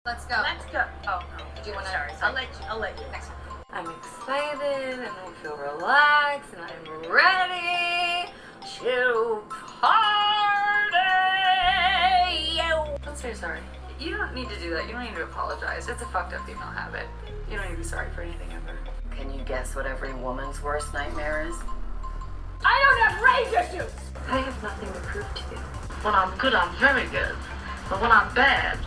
Let's go. Let's go. Oh no. Do you want to? Sorry. I'll let you. Next one. I'm excited and I feel relaxed and I'm ready to party. Let's say sorry. You don't need to do that. You don't need to apologize. It's a fucked up female habit. You don't need to be sorry for anything ever. Can you guess what every woman's worst nightmare is? I don't have rage issues. I have nothing to prove to you. When I'm good, I'm very good. But when I'm bad,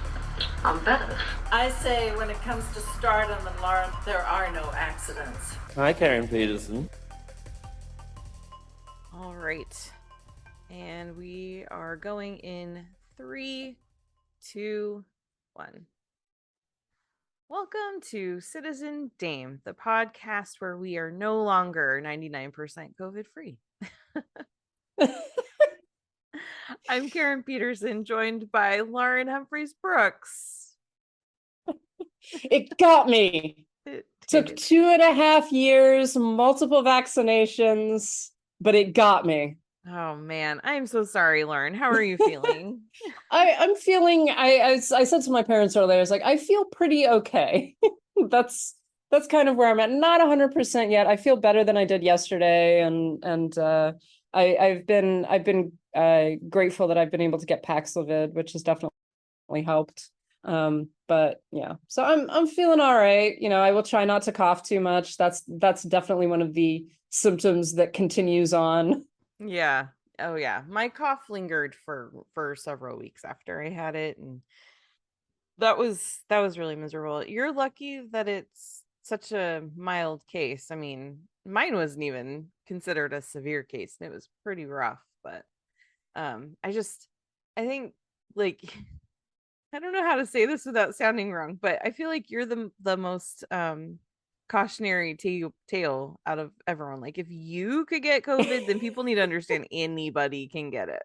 I'm better. I say when it comes to stardom and Lauren, there are no accidents. Hi, Karen Peterson. All right. And we are going in 3, 2, 1. Welcome to Citizen Dame, the podcast where we are no longer 99% COVID free. I'm Karen Peterson, joined by Lauren Humphreys Brooks. It got me. It Took 2.5 years, multiple vaccinations, but it got me. Oh man, I'm so sorry, Lauren. How are you feeling? I'm feeling. I said to my parents earlier, I was like, I feel pretty okay. that's kind of where I'm at. Not 100% yet. I feel better than I did yesterday, and I've been grateful that I've been able to get Paxlovid, which has definitely helped. But yeah, so I'm feeling all right. You know, I will try not to cough too much. That's definitely one of the symptoms that continues on. Yeah. Oh yeah. My cough lingered for several weeks after I had it, and that was really miserable. You're lucky that it's such a mild case. I mean, mine wasn't even considered a severe case, and it was pretty rough, but I think, like, I don't know how to say this without sounding wrong, but I feel like you're the most cautionary tale out of everyone. Like, if you could get COVID, then people need to understand anybody can get it.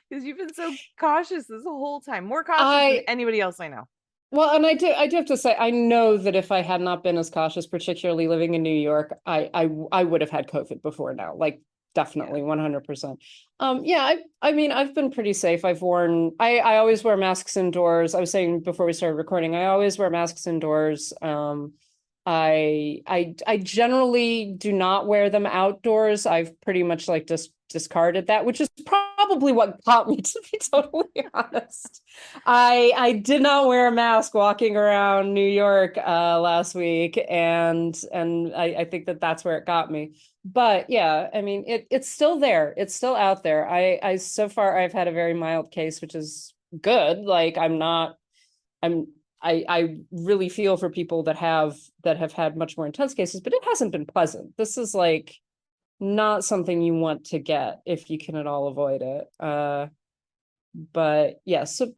Because you've been so cautious this whole time, more cautious than anybody else I know. Well, and I do have to say, I know that if I had not been as cautious, particularly living in New York, I would have had COVID before now. Like, definitely, 100%. Yeah, I mean, I've been pretty safe. I always wear masks indoors. I was saying before we started recording, I always wear masks indoors. I generally do not wear them outdoors. I've pretty much like just discarded that, which is probably what got me, to be totally honest. I did not wear a mask walking around New York last week, and I think that's where it got me. But yeah, I mean, it's still there. It's still out there. I so far I've had a very mild case, which is good. Like, I really feel for people that have had much more intense cases, but it hasn't been pleasant. This is like not something you want to get if you can at all avoid it. But yeah, so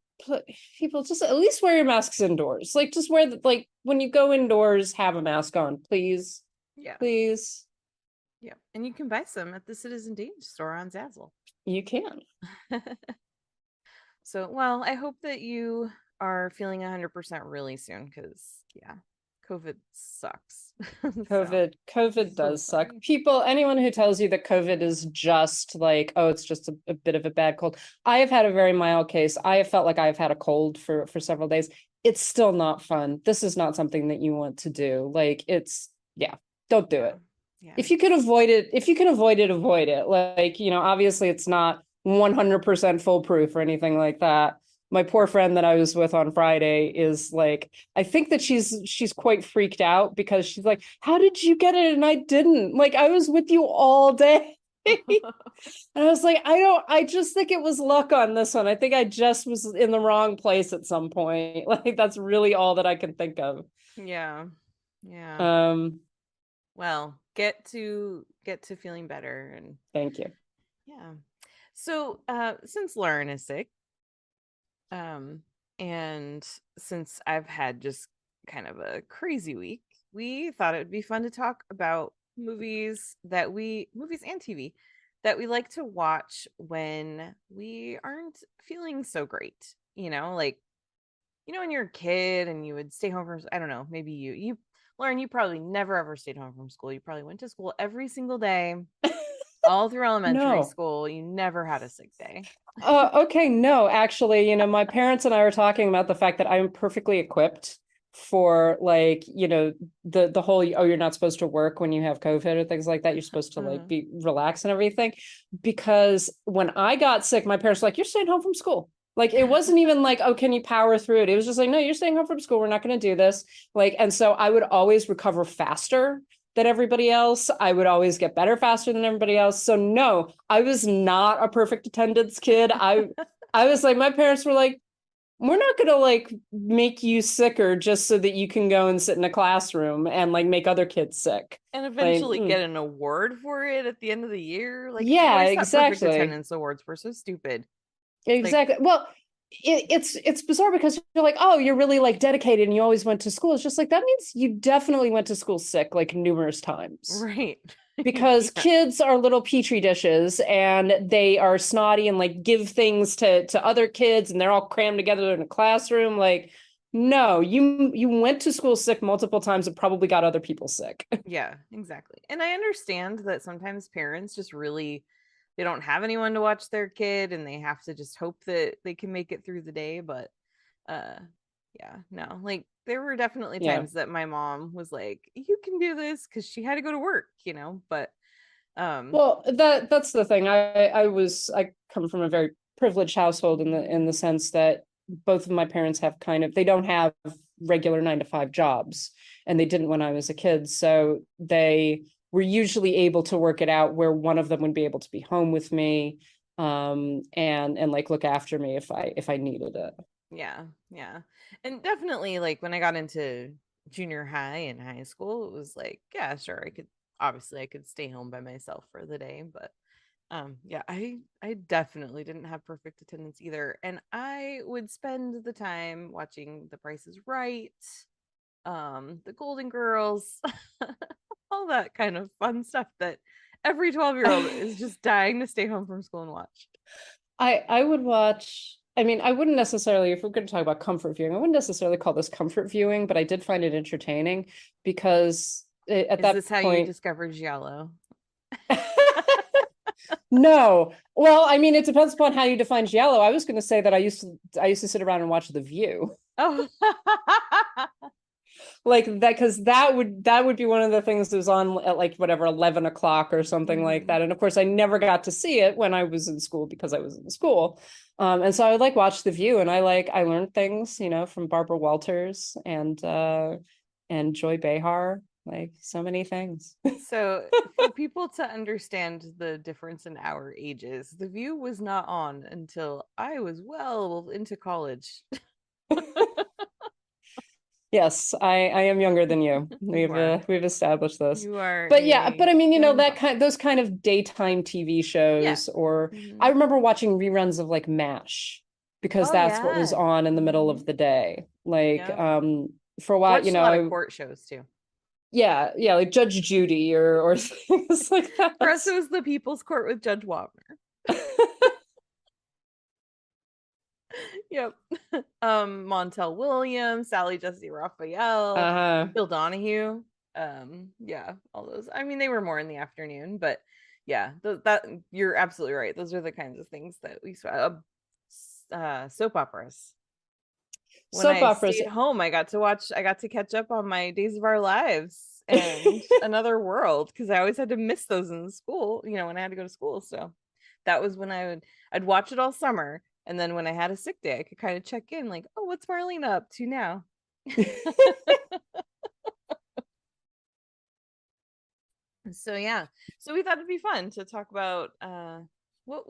people just at least wear your masks indoors. Like, just wear like when you go indoors, have a mask on, please. Yeah. Please. Yeah. And you can buy some at the Citizen Dame store on Zazzle. You can. So, well, I hope that you are feeling 100% really soon, because yeah, COVID sucks. COVID does suck. Anyone who tells you that COVID is just like, oh, it's just a bit of a bad cold. I have had a very mild case. I have felt like I've had a cold for several days. It's still not fun. This is not something that you want to do. Like, don't do it. Yeah. If you can avoid it, avoid it. Like, you know, obviously it's not 100% foolproof or anything like that. My poor friend that I was with on Friday is like, I think that she's quite freaked out, because she's like, how did you get it and I didn't? Like, I was with you all day. And I was like, I just think it was luck on this one. I think I just was in the wrong place at some point. Like, that's really all that I can think of. Yeah. Well, get to feeling better, and thank you. Yeah. So since Lauren is sick, and since I've had just kind of a crazy week, we thought it would be fun to talk about movies and TV that we like to watch when we aren't feeling so great. You know, like, you know, when you're a kid and you would stay home from, I don't know, maybe you Lauren, you probably never ever stayed home from school. You probably went to school every single day. All through elementary No. school, you never had a sick day. Okay, no, actually, my parents and I were talking about the fact that I'm perfectly equipped for like, the whole, oh, you're not supposed to work when you have COVID or things like that. You're supposed to like be relaxed and everything. Because when I got sick, my parents were like, you're staying home from school. Like, it wasn't even like, oh, can you power through it? It was just like, no, you're staying home from school. We're not going to do this. Like, and so I would always recover faster than everybody else. I would always get better faster than everybody else. So no, I was not a perfect attendance kid. I was like, my parents were like, we're not going to like make you sicker just so that you can go and sit in a classroom and like make other kids sick. And Like, eventually get an award for it at the end of the year. Like, yeah, I always thought perfect exactly. attendance awards were so stupid. Exactly. Like, well, it's bizarre because you're like, oh, you're really like dedicated and you always went to school. It's just like, that means you definitely went to school sick like numerous times. right. Because Yeah. kids are little petri dishes and they are snotty and like give things to other kids and they're all crammed together in a classroom. Like, no, you went to school sick multiple times and probably got other people sick. Yeah, exactly. And I understand that sometimes parents just really, they don't have anyone to watch their kid and they have to just hope that they can make it through the day. But yeah, no, like there were definitely Yeah. times that my mom was like, you can do this, because she had to go to work, but Well, that's the thing. I come from a very privileged household in the sense that both of my parents have they don't have regular 9 to 5 jobs, and they didn't when I was a kid. So they were usually able to work it out where one of them would be able to be home with me, and like look after me if I needed it. yeah, and definitely like when I got into junior high and high school, it was like, yeah, sure, I could stay home by myself for the day. But yeah, I definitely didn't have perfect attendance either, and I would spend the time watching The Price is Right, The Golden Girls, all that kind of fun stuff that every 12-year-old is just dying to stay home from school and watch. I would watch. I mean, I wouldn't necessarily, if we're going to talk about comfort viewing, I wouldn't necessarily call this comfort viewing, but I did find it entertaining because at Is that this how you point, discovered Giallo? no. Well, I mean, it depends upon how you define giallo. I was going to say that I used to sit around and watch The View. Oh, Like that, because that would be one of the things that was on at like whatever 11 o'clock or something like that. And of course, I never got to see it when I was in school because I was in school. And so I would like watch The View, and I learned things, from Barbara Walters and Joy Behar, like so many things. so for people to understand the difference in our ages, The View was not on until I was well into college. Yes, I am younger than you. are. We've established this. You are But yeah, but I mean, young those kind of daytime TV shows, or I remember watching reruns of like MASH because Oh, that's what was yeah. on in the middle of the day. Like Yep. for a while, Watched a lot of court shows too. yeah, like Judge Judy or things like that. For us, it was The People's Court with Judge Wapner. Yep. Montel Williams, Sally Jesse Raphael, Bill Donahue. Yeah, all those. I mean, they were more in the afternoon, but yeah, that you're absolutely right. Those are the kinds of things that we saw. Soap operas. When Soap I operas. stayed home, I got to catch up on my Days of Our Lives and Another World, because I always had to miss those in school, when I had to go to school. So that was when I'd watch it all summer. And then when I had a sick day, I could kind of check in like, oh, what's Marlena up to now? So yeah. So we thought it'd be fun to talk about what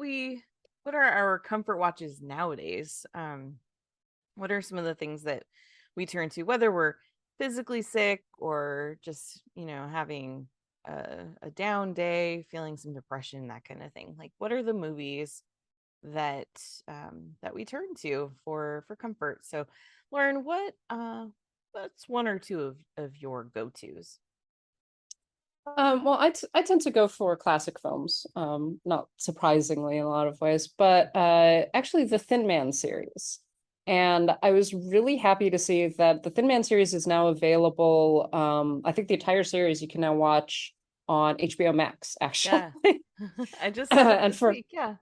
are our comfort watches nowadays. What are some of the things that we turn to, whether we're physically sick or just, having a down day, feeling some depression, that kind of thing. Like, what are the movies that we turn to for comfort? So Lauren, what's one or two of your go-tos? Well, I tend to go for classic films, not surprisingly in a lot of ways, but actually the Thin Man series. And I was really happy to see that the Thin Man series is now available. I think the entire series you can now watch on HBO Max, actually. Yeah. I just saw that And this for week. Yeah.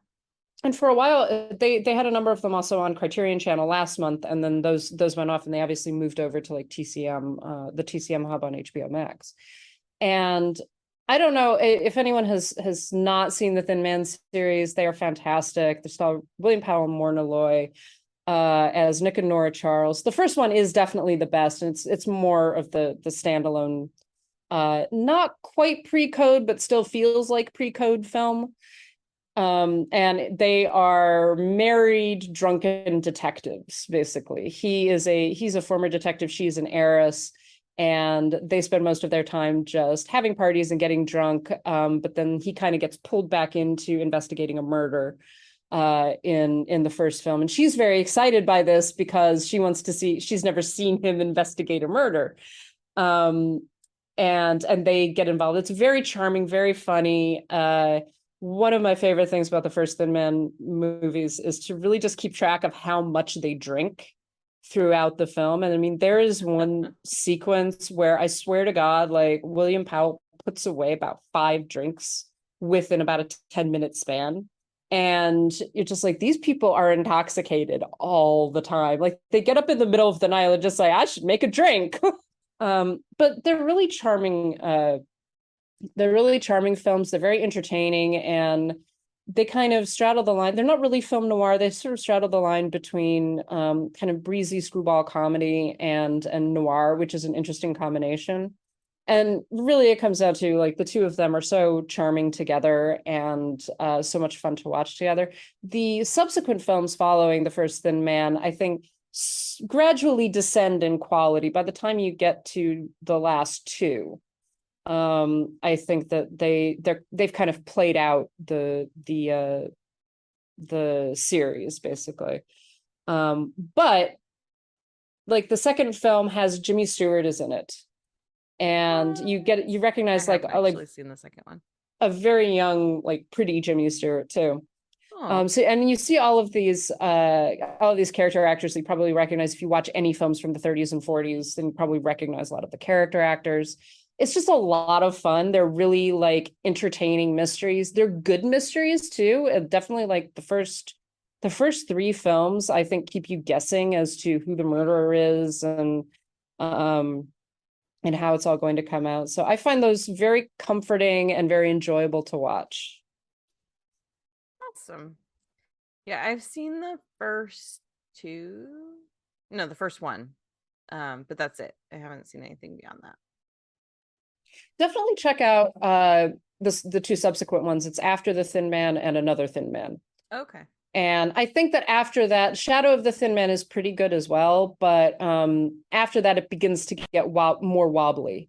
and for a while, they had a number of them also on Criterion Channel last month, and then those went off, and they obviously moved over to like TCM, the TCM hub on HBO Max. And I don't know if anyone has not seen the Thin Man series. They are fantastic. They star William Powell and Morna Loy as Nick and Nora Charles. The first one is definitely the best, and it's more of the standalone, not quite pre-code, but still feels like pre-code film. And they are married drunken detectives, basically. He's a former detective, she's an heiress, and they spend most of their time just having parties and getting drunk. But then he kind of gets pulled back into investigating a murder in the first film, and she's very excited by this because she's never seen him investigate a murder. And they get involved. It's very charming, very funny. One of my favorite things about the first Thin Man movies is to really just keep track of how much they drink throughout the film. And I mean, there is one sequence where I swear to God, like William Powell puts away about 5 drinks within about a 10-minute span. And you're just like, these people are intoxicated all the time. Like they get up in the middle of the night and just like, I should make a drink. But they're really charming. They're really charming films. They're very entertaining, and they kind of straddle the line. They're not really film noir. They sort of straddle the line between kind of breezy screwball comedy and noir, which is an interesting combination. And really it comes down to like the two of them are so charming together and so much fun to watch together. The subsequent films following the first Thin Man, I think, gradually descend in quality by the time you get to the last two. I think that they've kind of played out the series basically. But like the second film has Jimmy Stewart is in it, and you recognize I like haven't actually seen the second one. A very young, like pretty Jimmy Stewart too. Oh. So and you see all of these character actors that you probably recognize if you watch any films from the 30s and 40s, then you probably recognize a lot of the character actors. It's just a lot of fun. They're really like entertaining mysteries. They're good mysteries too. Definitely like the first 3 films, I think, keep you guessing as to who the murderer is and how it's all going to come out. So I find those very comforting and very enjoyable to watch. Awesome. Yeah, I've seen the first 2. No, the first one. But that's it. I haven't seen anything beyond that. Definitely check out the 2 subsequent ones. It's After the Thin Man and Another Thin Man. Okay. And I think that after that, Shadow of the Thin Man is pretty good as well. But after that, it begins to get more wobbly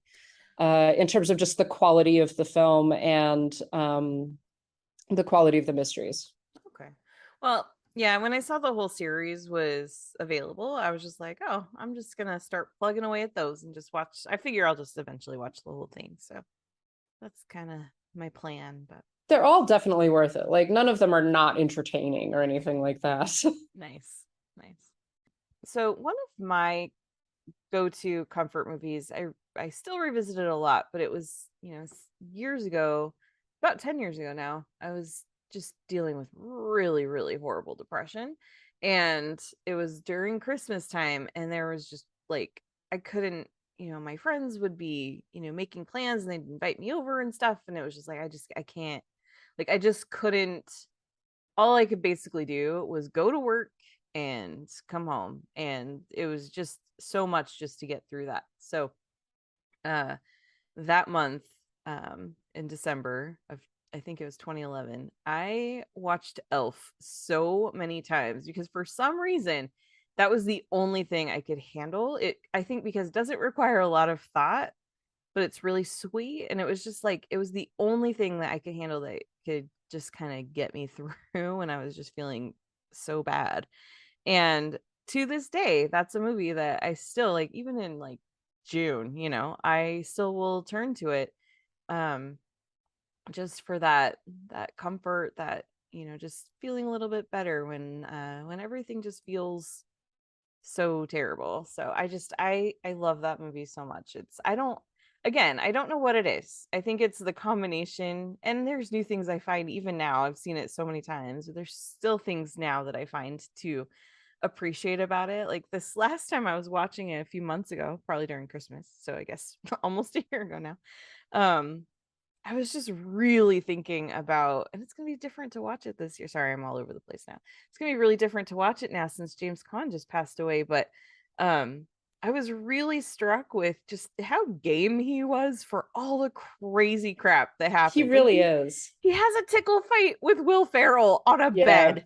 in terms of just the quality of the film and the quality of the mysteries. Okay. Well, yeah, when I saw the whole series was available, I was just like, oh, I'm just gonna start plugging away at those and just watch. I figure I'll just eventually watch the whole thing. So that's kind of my plan. But they're all definitely worth it. Like none of them are not entertaining or anything like that. Nice. So one of my go-to comfort movies, I still revisit it a lot, but it was, years ago, about 10 years ago now. I was just dealing with really, really horrible depression, and it was during Christmas time, and there was just like I couldn't, my friends would be, making plans and they'd invite me over and stuff, and it was just like I can't, like I just couldn't. All I could basically do was go to work and come home, and it was just so much just to get through that. So that month, in December of, I think it was 2011, I watched Elf so many times because for some reason that was the only thing I could handle. I think because it doesn't require a lot of thought, but it's really sweet, and it was just like it was the only thing that I could handle that could just kind of get me through when I was just feeling so bad. And to this day, that's a movie that I still like, even in like June, I still will turn to it, just for that comfort, that just feeling a little bit better when everything just feels so terrible. So I love that movie so much. again, I don't know what it is. I think it's the combination, and there's new things I find even now. I've seen it so many times, but there's still things now that I find to appreciate about it. Like this last time I was watching it a few months ago, probably during Christmas, so I guess almost a year ago now. Um, I was just really thinking about, and it's gonna be different to watch it this year. Sorry, I'm all over the place now. It's gonna be really different to watch it now since James Caan just passed away. But um, I was really struck with just how game he was for all the crazy crap that He happens. Like really is. he has a tickle fight with Will Ferrell on a Yeah. bed.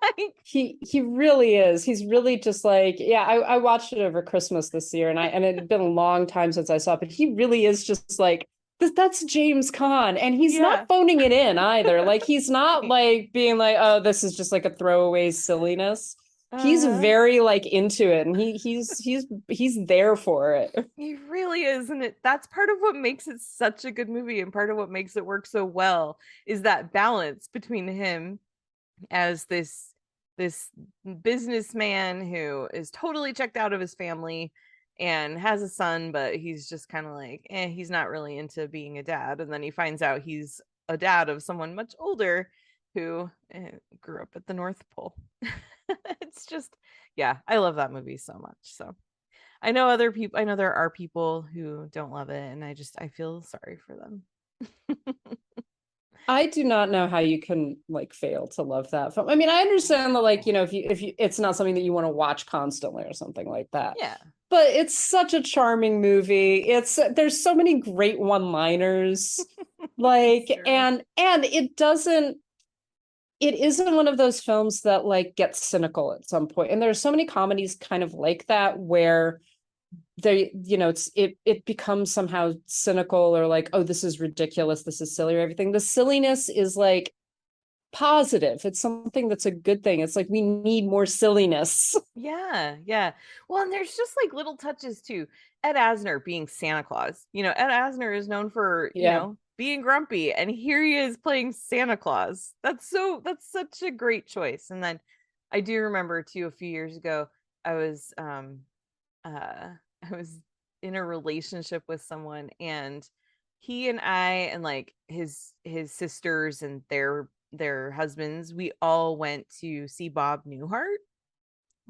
Like, He really is. He's really just like, yeah, I watched it over Christmas this year, and it had been a long time since I saw it, but he really is just like that's James Caan, and he's yeah. not phoning it in either. Like he's not like being like, oh, this is just like a throwaway silliness. He's very like into it, and he's there for it. He really is, and that's part of what makes it such a good movie, and part of what makes it work so well is that balance between him as this businessman who is totally checked out of his family and has a son, but he's just kind of like, he's not really into being a dad. And then he finds out he's a dad of someone much older who grew up at the North Pole. It's just, yeah, I love that movie so much. So I know there are people who don't love it, and I feel sorry for them. I do not know how you can like fail to love that film. I mean, I understand that like, if you it's not something that you want to watch constantly or something like that. Yeah. But it's such a charming movie. There's so many great one-liners. Like and it isn't one of those films that like gets cynical at some point. And there's so many comedies kind of like that where they, it becomes somehow cynical or like, oh, this is ridiculous, this is silly or everything. The silliness is like positive. It's something that's a good thing. It's like we need more silliness. Yeah. Well, and there's just like little touches too. Ed Asner being Santa Claus. Ed Asner is known for, being grumpy, and here he is playing Santa Claus. That's such a great choice. And then I do remember too, a few years ago, I was I was in a relationship with someone, and he and I and like his sisters and their husbands, we all went to see Bob Newhart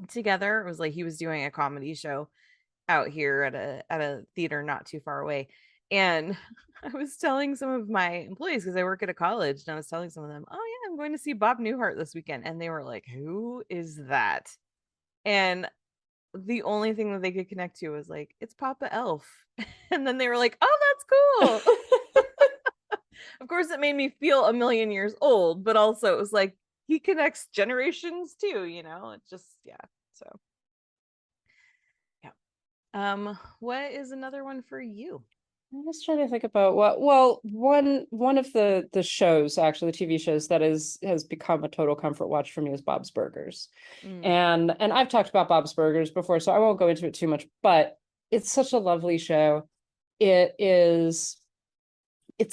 together. It was like he was doing a comedy show out here at a theater not too far away. And I was telling some of my employees, because I work at a college, and I was telling some of them, oh yeah, I'm going to see Bob Newhart this weekend. And they were like, who is that? And the only thing that they could connect to was like, it's Papa Elf. And then they were like, oh, that's cool. Of course, it made me feel a million years old, but also it was like, he connects generations too, it just, yeah. So yeah. What is another one for you? I'm just trying to think about one of the shows, actually the TV shows that has become a total comfort watch for me is Bob's Burgers. And I've talked about Bob's Burgers before, so I won't go into it too much, but it's such a lovely show. It's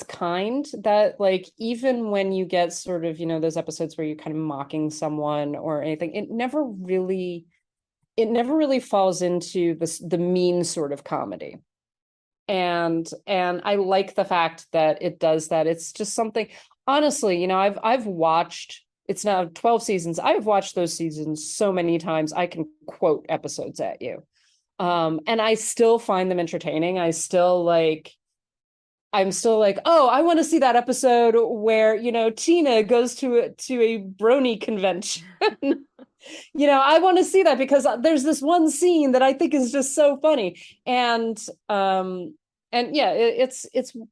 kind that like, even when you get sort of, those episodes where you're kind of mocking someone or anything, it never really falls into the mean sort of comedy. And I like the fact that it does that. It's just something, honestly, I've watched, it's now 12 seasons. I've watched those seasons so many times I can quote episodes at you. And I still find them entertaining. I'm still like, oh, I want to see that episode where, Tina goes to a brony convention. I want to see that because there's this one scene that I think is just so funny. And yeah, it's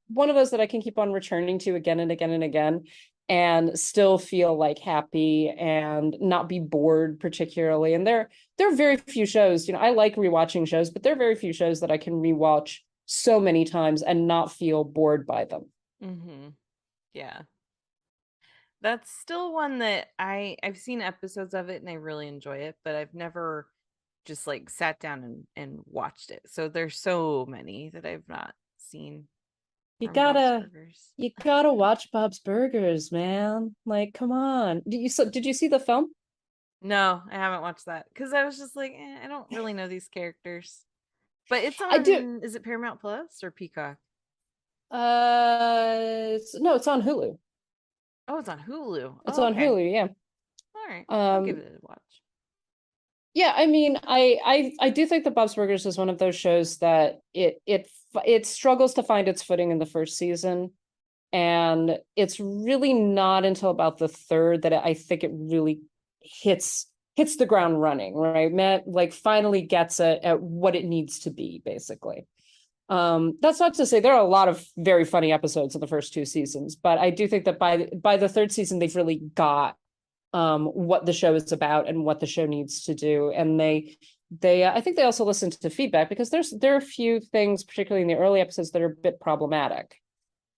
one of those that I can keep on returning to again and again and again, and still feel like happy and not be bored particularly. And there are very few shows, I like rewatching shows, but there are very few shows that I can rewatch so many times and not feel bored by them. Yeah. That's still one that I've seen episodes of it and I really enjoy it, but I've never just like sat down and watched it. So there's so many that I've not seen. You gotta watch Bob's Burgers, man. Like, come on. Did you see the film? No, I haven't watched that because I was just like, I don't really know these characters. But it's I do. on, is it Paramount Plus or Peacock? No, it's on Hulu. Oh, it's on Hulu. It's Oh, on okay. Hulu, yeah. All right. I'll give Um, it a watch. yeah, I mean, I do think that Bob's Burgers is one of those shows that it struggles to find its footing in the first season, and it's really not until about the third that I think it really hits the ground running, right? Matt like finally gets at what it needs to be, basically. That's not to say there are a lot of very funny episodes in the first two seasons, but I do think that by the third season they've really got what the show is about and what the show needs to do, and they I think they also listen to feedback, because there are a few things, particularly in the early episodes, that are a bit problematic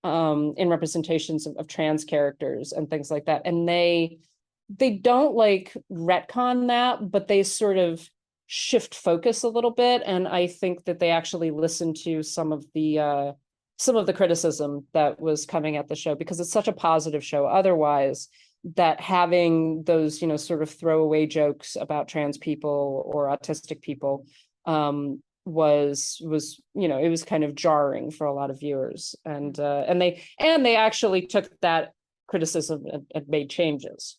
in representations of trans characters and things like that, and they don't like retcon that, but they sort of shift focus a little bit, and I think that they actually listen to some of the criticism that was coming at the show, because it's such a positive show otherwise, that having those, you know, sort of throwaway jokes about trans people or autistic people was, you know, it was kind of jarring for a lot of viewers, and they actually took that criticism and made changes.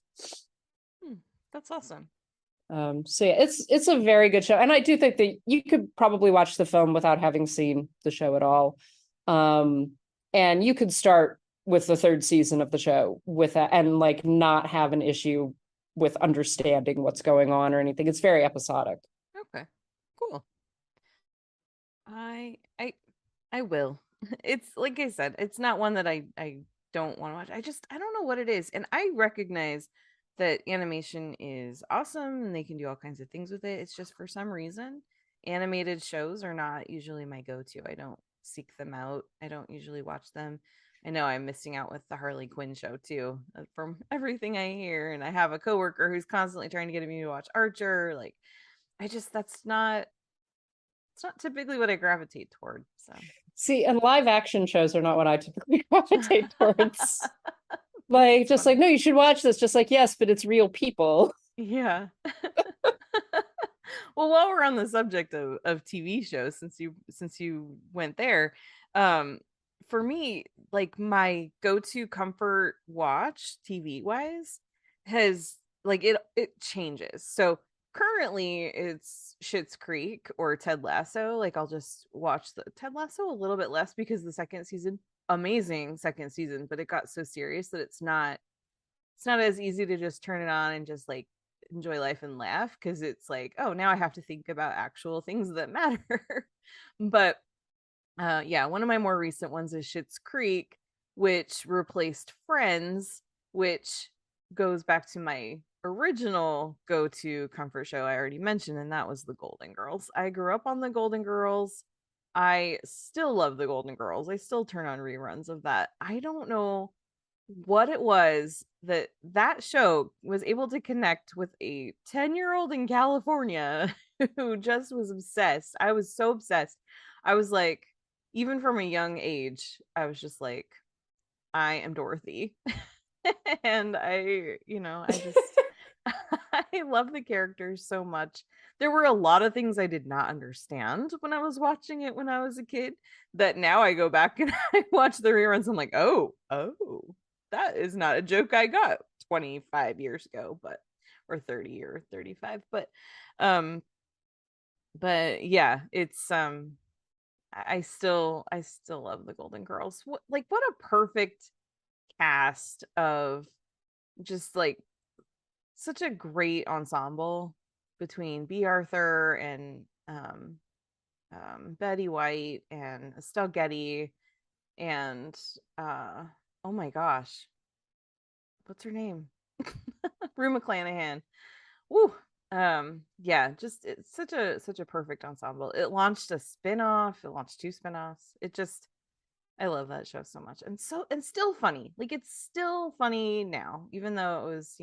That's awesome. So yeah, it's a very good show, and I do think that you could probably watch the film without having seen the show at all, and you could start with the third season of the show with that and like not have an issue with understanding what's going on or anything. It's very episodic. Okay. Cool. I will. It's like I said, it's not one that I don't want to watch. I don't know what it is. And I recognize that animation is awesome and they can do all kinds of things with it. It's just for some reason, animated shows are not usually my go-to. I don't seek them out. I don't usually watch them. I know I'm missing out with the Harley Quinn show too, from everything I hear. And I have a coworker who's constantly trying to get me to watch Archer. Like, it's not typically what I gravitate toward. So See, and live action shows are not what I typically gravitate towards. Like, just like, no, you should watch this. Just like, yes, but it's real people. Yeah. Well, while we're on the subject of TV shows, since you went there, for me, like my go-to comfort watch TV wise has like it changes. So currently it's Schitt's Creek or Ted Lasso. Like I'll just watch the Ted Lasso a little bit less because the second season, amazing second season, but it got so serious that it's not as easy to just turn it on and just like enjoy life and laugh, because it's like, oh, now I have to think about actual things that matter. But yeah, one of my more recent ones is Schitt's Creek, which replaced Friends, which goes back to my original go-to comfort show I already mentioned, and that was the Golden Girls. I grew up on the Golden Girls. I still love the Golden Girls. I still turn on reruns of that. I don't know what it was that show was able to connect with a 10-year-old in California who just was obsessed. I was so obsessed. I was like, even from a young age, I was just like, I am Dorothy. And I just I love the characters so much. There were a lot of things I did not understand when I was watching it when I was a kid, that now I go back and I watch the reruns. I'm like, oh, that is not a joke I got 25 years ago, or 30 or 35. Um, but yeah, it's I still love the Golden Girls. What a perfect cast of just like such a great ensemble between B. Arthur and Betty White and Estelle Getty and oh my gosh, what's her name? Rue McClanahan. Woo. Yeah, just it's such a perfect ensemble. It launched a spin-off, it launched two spin-offs. I love that show so much. And still funny. Like it's still funny now, even though it was,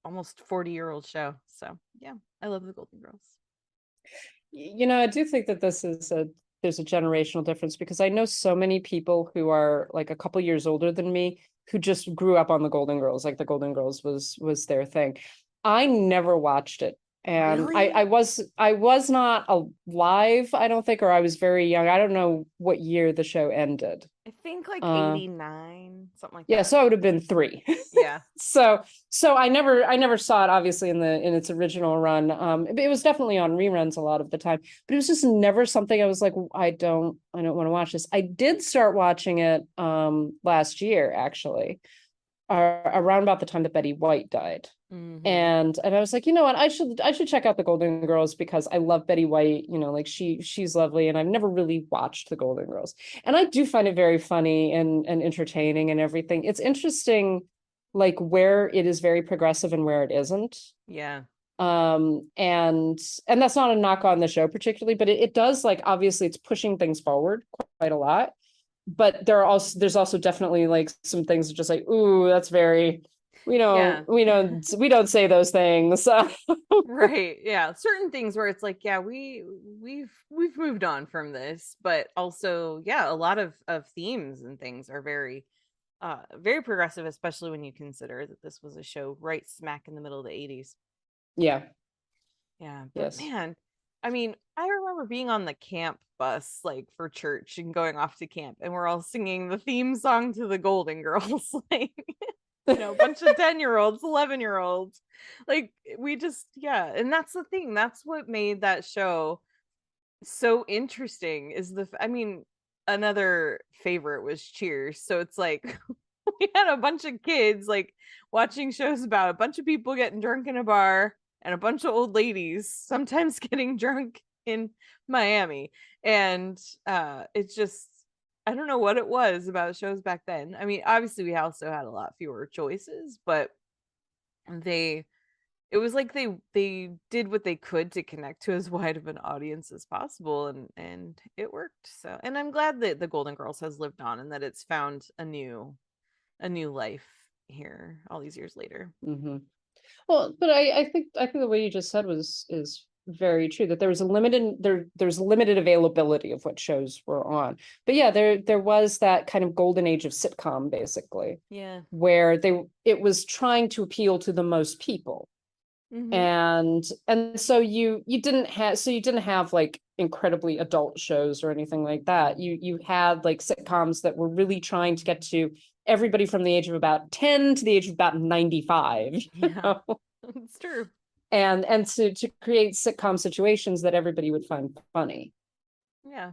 almost 40-year-old show. So yeah, I love the Golden Girls. I do think that there's a generational difference, because I know so many people who are like a couple years older than me who just grew up on the Golden Girls. Like the Golden Girls was their thing. I never watched it And Really? I was not alive, I don't think, or I was very young. I don't know what year the show ended. I think like Uh, 89, something like yeah, that. so I would have been 3. Yeah. So I never saw it obviously in its original run. It was definitely on reruns a lot of the time, but it was just never something I was like, I don't want to watch this. I did start watching it last year, actually, around about the time that Betty White died. Mhm. And I was like, you know what, I should check out the Golden Girls because I love Betty White, like she's lovely, and I've never really watched the Golden Girls. And I do find it very funny and entertaining and everything. It's interesting, like where it is very progressive and where it isn't. Yeah. And that's not a knock on the show particularly, but it does, like, obviously it's pushing things forward quite a lot. But there's also definitely like some things that just like, ooh, that's very, Yeah. we don't say those things. Right. Yeah. Certain things where it's like, yeah, we've moved on from this, but also, yeah, a lot of themes and things are very progressive, especially when you consider that this was a show right smack in the middle of the 80s. Yeah. Yeah, but Yes. man, I mean, I remember being on the camp bus like for church and going off to camp, and we're all singing the theme song to the Golden Girls, like a bunch of 10-year-olds, 11-year-olds. Like we just, yeah, and that's the thing. That's what made that show so interesting is I mean, another favorite was Cheers. So it's like we had a bunch of kids like watching shows about a bunch of people getting drunk in a bar and a bunch of old ladies sometimes getting drunk in Miami. And it's just, I don't know what it was about shows back then. I mean, obviously we also had a lot fewer choices, but they it was like they did what they could to connect to as wide of an audience as possible, and it worked. So, and I'm glad that the Golden Girls has lived on and that it's found a new life here all these years later. Mm-hmm. Well, but I think the way you just said is very true, that there was there's limited availability of what shows were on. But yeah, there was that kind of golden age of sitcom, basically, Yeah. where it was trying to appeal to the most people. Mm-hmm. And so you didn't have like incredibly adult shows or anything like that. You had like sitcoms that were really trying to get to everybody from the age of about 10 to the age of about 95. Yeah. It's true. And to create sitcom situations that everybody would find funny. Yeah.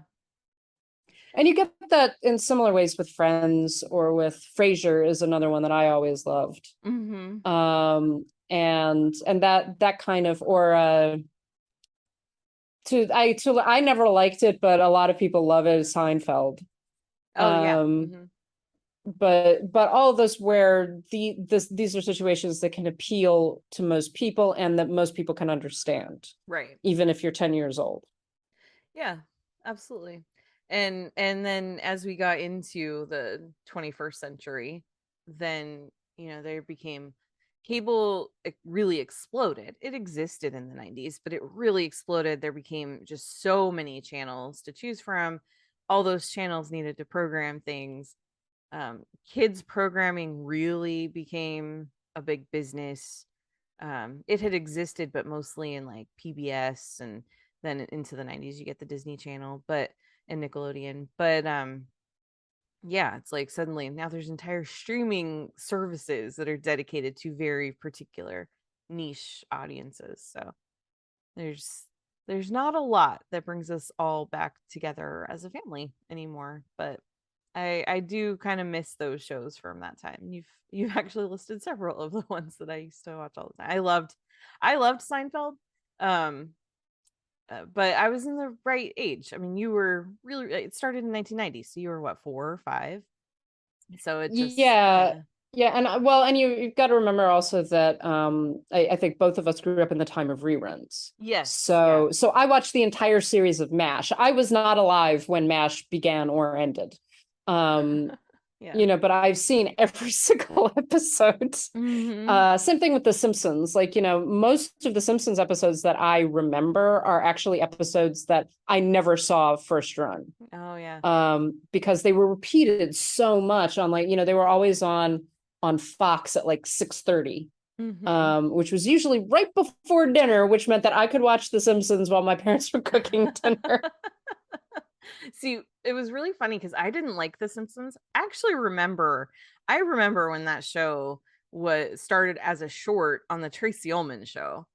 And you get that in similar ways with Friends, or with Frasier is another one that I always loved. Mm-hmm. And that kind of, or I never liked it, but a lot of people love it, Seinfeld. Oh yeah. Mm-hmm. But all of those where these are situations that can appeal to most people and that most people can understand, Right. even if you're 10 years old. Yeah, absolutely. And then as we got into the 21st century, then there became cable. It really exploded. It existed in the 90s, but it really exploded. There became just so many channels to choose from. All those channels needed to program things. Kids programming really became a big business. It had existed, but mostly in like PBS, and then into the 90s you get the Disney Channel and Nickelodeon. But yeah, it's like suddenly now there's entire streaming services that are dedicated to very particular niche audiences. So there's not a lot that brings us all back together as a family anymore, but I do kind of miss those shows from that time. You've actually listed several of the ones that I used to watch all the time. I loved Seinfeld. But I was in the right age. I mean, you were really, it started in 1990, so you were what, 4 or 5? So it just yeah, and you've got to remember also that I think both of us grew up in the time of reruns. Yes. So I watched the entire series of MASH. I was not alive when MASH began or ended. Yeah. But I've seen every single episode. Mm-hmm. Same thing with The Simpsons. Like, most of the Simpsons episodes that I remember are actually episodes that I never saw first run. Oh yeah. Because they were repeated so much on, like, they were always on Fox at like 6:30. which was usually right before dinner, which meant that I could watch The Simpsons while my parents were cooking dinner. See, it was really funny because I didn't like The Simpsons. I remember when that show was started as a short on the Tracy Ullman show,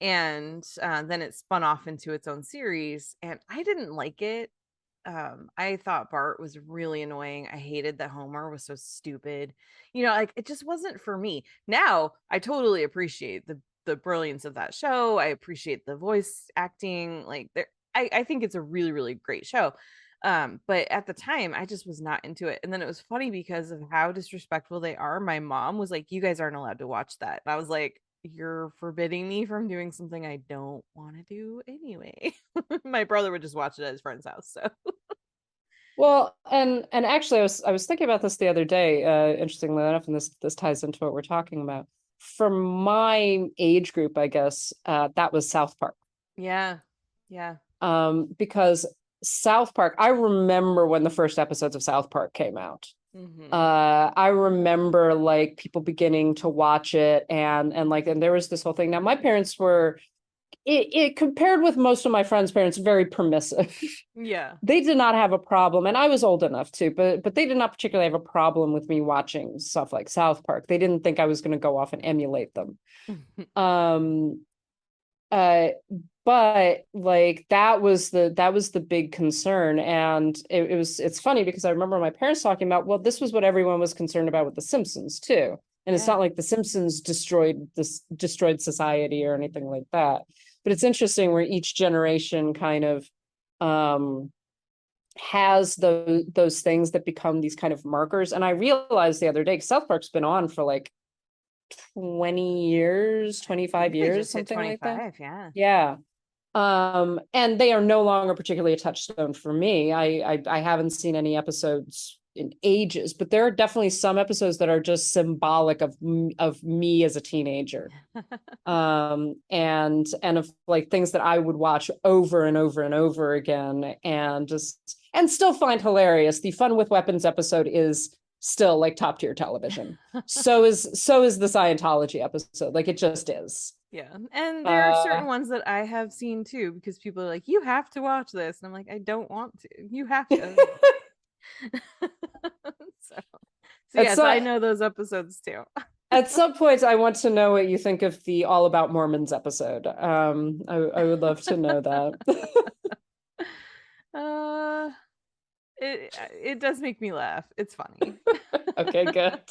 and then it spun off into its own series, and I didn't like it. I thought Bart was really annoying. I hated that Homer was so stupid. Like it just wasn't for me. Now I totally appreciate the brilliance of that show. I appreciate the voice acting. Like I think it's a really, really great show. But at the time I just was not into it. And then it was funny because of how disrespectful they are. My mom was like, "You guys aren't allowed to watch that." And I was like, "You're forbidding me from doing something I don't want to do anyway." My brother would just watch it at his friend's house. So Well, and actually, I was thinking about this the other day. Interestingly enough, and this ties into what we're talking about. From my age group, I guess that was South Park. yeah. Because South Park, I remember when the first episodes of South Park came out. I remember like people beginning to watch it, and there was this whole thing. Now, my parents were. It compared with most of my friends' parents, very permissive. Yeah. They did not have a problem, and I was old enough too, but they did not particularly have a problem with me watching stuff like South Park. They didn't think I was going to go off and emulate them. But like that was the big concern, and it's funny because I remember my parents talking about, well, this was what everyone was concerned about with The Simpsons too. And it's not like The Simpsons destroyed society or anything like that. But it's interesting where each generation kind of has those things that become these kind of markers. And I realized the other day, South Park's been on for like 20 years, 25 years, something like that. Yeah. And they are no longer particularly a touchstone for me. I haven't seen any episodes in ages, but there are definitely some episodes that are just symbolic of me as a teenager. And of like things that I would watch over and over and over again and still find hilarious. The Fun with Weapons episode is still like top tier television. So is the Scientology episode. Like it just is. Yeah. And there are certain ones that I have seen too, because people are like, "You have to watch this." And I'm like, "I don't want to. You have to." so yes, I know those episodes too. At some point, I want to know what you think of the All About Mormons episode. I would love to know that. It does make me laugh. It's funny. Okay, good.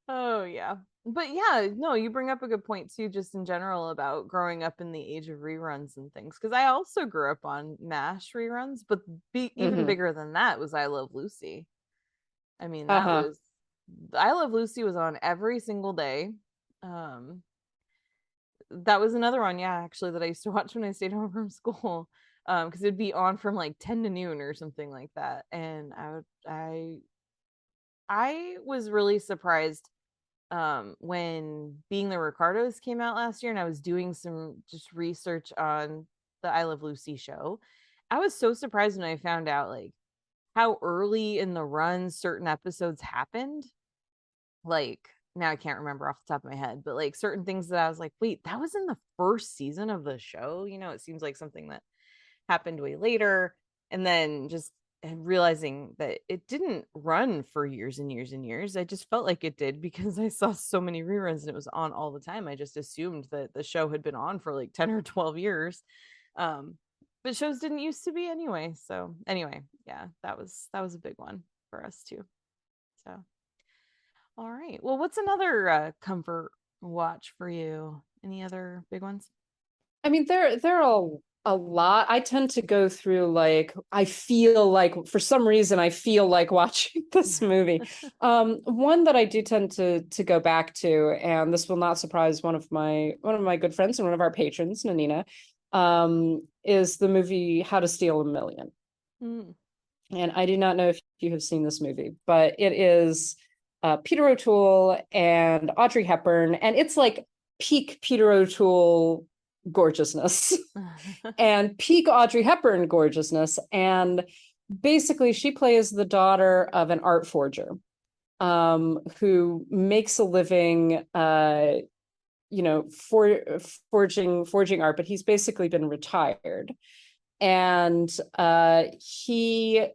Oh yeah. But yeah, no, you bring up a good point too, just in general about growing up in the age of reruns and things. Because I also grew up on MASH reruns, but even bigger than that was I Love Lucy. I mean, that was I Love Lucy was on every single day. That was another one, yeah, actually, that I used to watch when I stayed home from school. Because it'd be on from like 10 to noon or something like that. And I was really surprised when Being the Ricardos came out last year, and I was doing some just research on the I Love Lucy show. I was so surprised when I found out like how early in the run certain episodes happened. Like now I can't remember off the top of my head, but like certain things that I was like, wait, that was in the first season of the show. It seems like something that happened way later. And then just realizing that it didn't run for years and years and years. I just felt like it did because I saw so many reruns and it was on all the time. I just assumed that the show had been on for like 10 or 12 years. But shows didn't used to be anyway. So anyway, yeah, that was a big one for us too. So all right. Well, what's another comfort watch for you? Any other big ones? I mean, there are a lot. I tend to go through like, I feel like for some reason I feel like watching this movie. One that I do tend to go back to, and this will not surprise one of my good friends and one of our patrons, Nanina, is the movie How to Steal a Million. And I do not know if you have seen this movie, but it is Peter O'Toole and Audrey Hepburn, and it's like peak Peter O'Toole gorgeousness and peak Audrey Hepburn gorgeousness. And basically she plays the daughter of an art forger who makes a living, forging art, but he's basically been retired. And he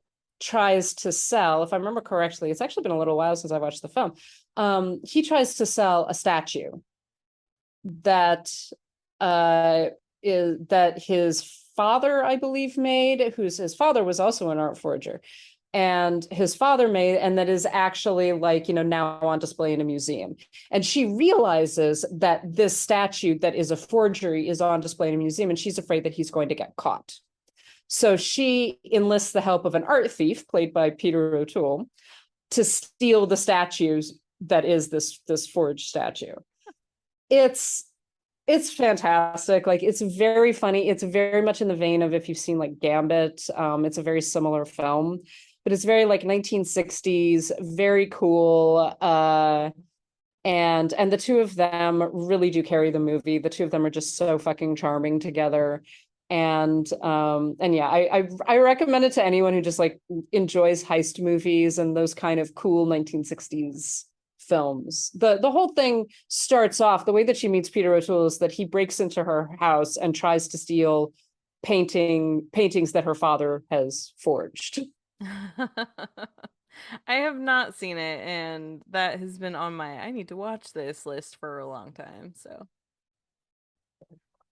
tries to sell, if I remember correctly, it's actually been a little while since I watched the film. He tries to sell a statue that that his father, I believe, made, his father was also an art forger. And his father made, and that is actually like, now on display in a museum. And she realizes that this statue that is a forgery is on display in a museum, and she's afraid that he's going to get caught. So she enlists the help of an art thief, played by Peter O'Toole, to steal the statues that is this forged statue. It's fantastic. Like, it's very funny. It's very much in the vein of, if you've seen like Gambit, it's a very similar film, but it's very like 1960s, very cool. And the two of them really do carry the movie. The two of them are just so fucking charming together. And yeah, I recommend it to anyone who just like enjoys heist movies and those kind of cool 1960s films. The whole thing starts off, the way that she meets Peter O'Toole is that he breaks into her house and tries to steal paintings that her father has forged. I have not seen it, and that has been on my I need to watch this list for a long time. So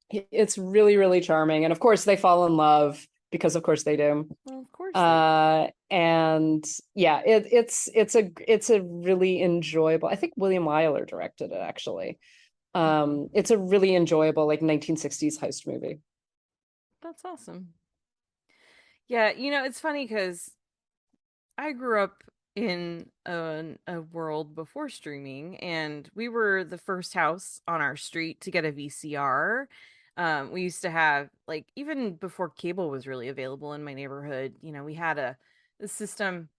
It's really, really charming. And of course they fall in love, because of course they do. well, of course. And yeah, it's a really enjoyable, I think William Wyler directed it, actually. It's a really enjoyable like 1960s heist movie. That's awesome. Yeah, it's funny because I grew up in a world before streaming, and we were the first house on our street to get a VCR. We used to have, like, even before cable was really available in my neighborhood, we had a system.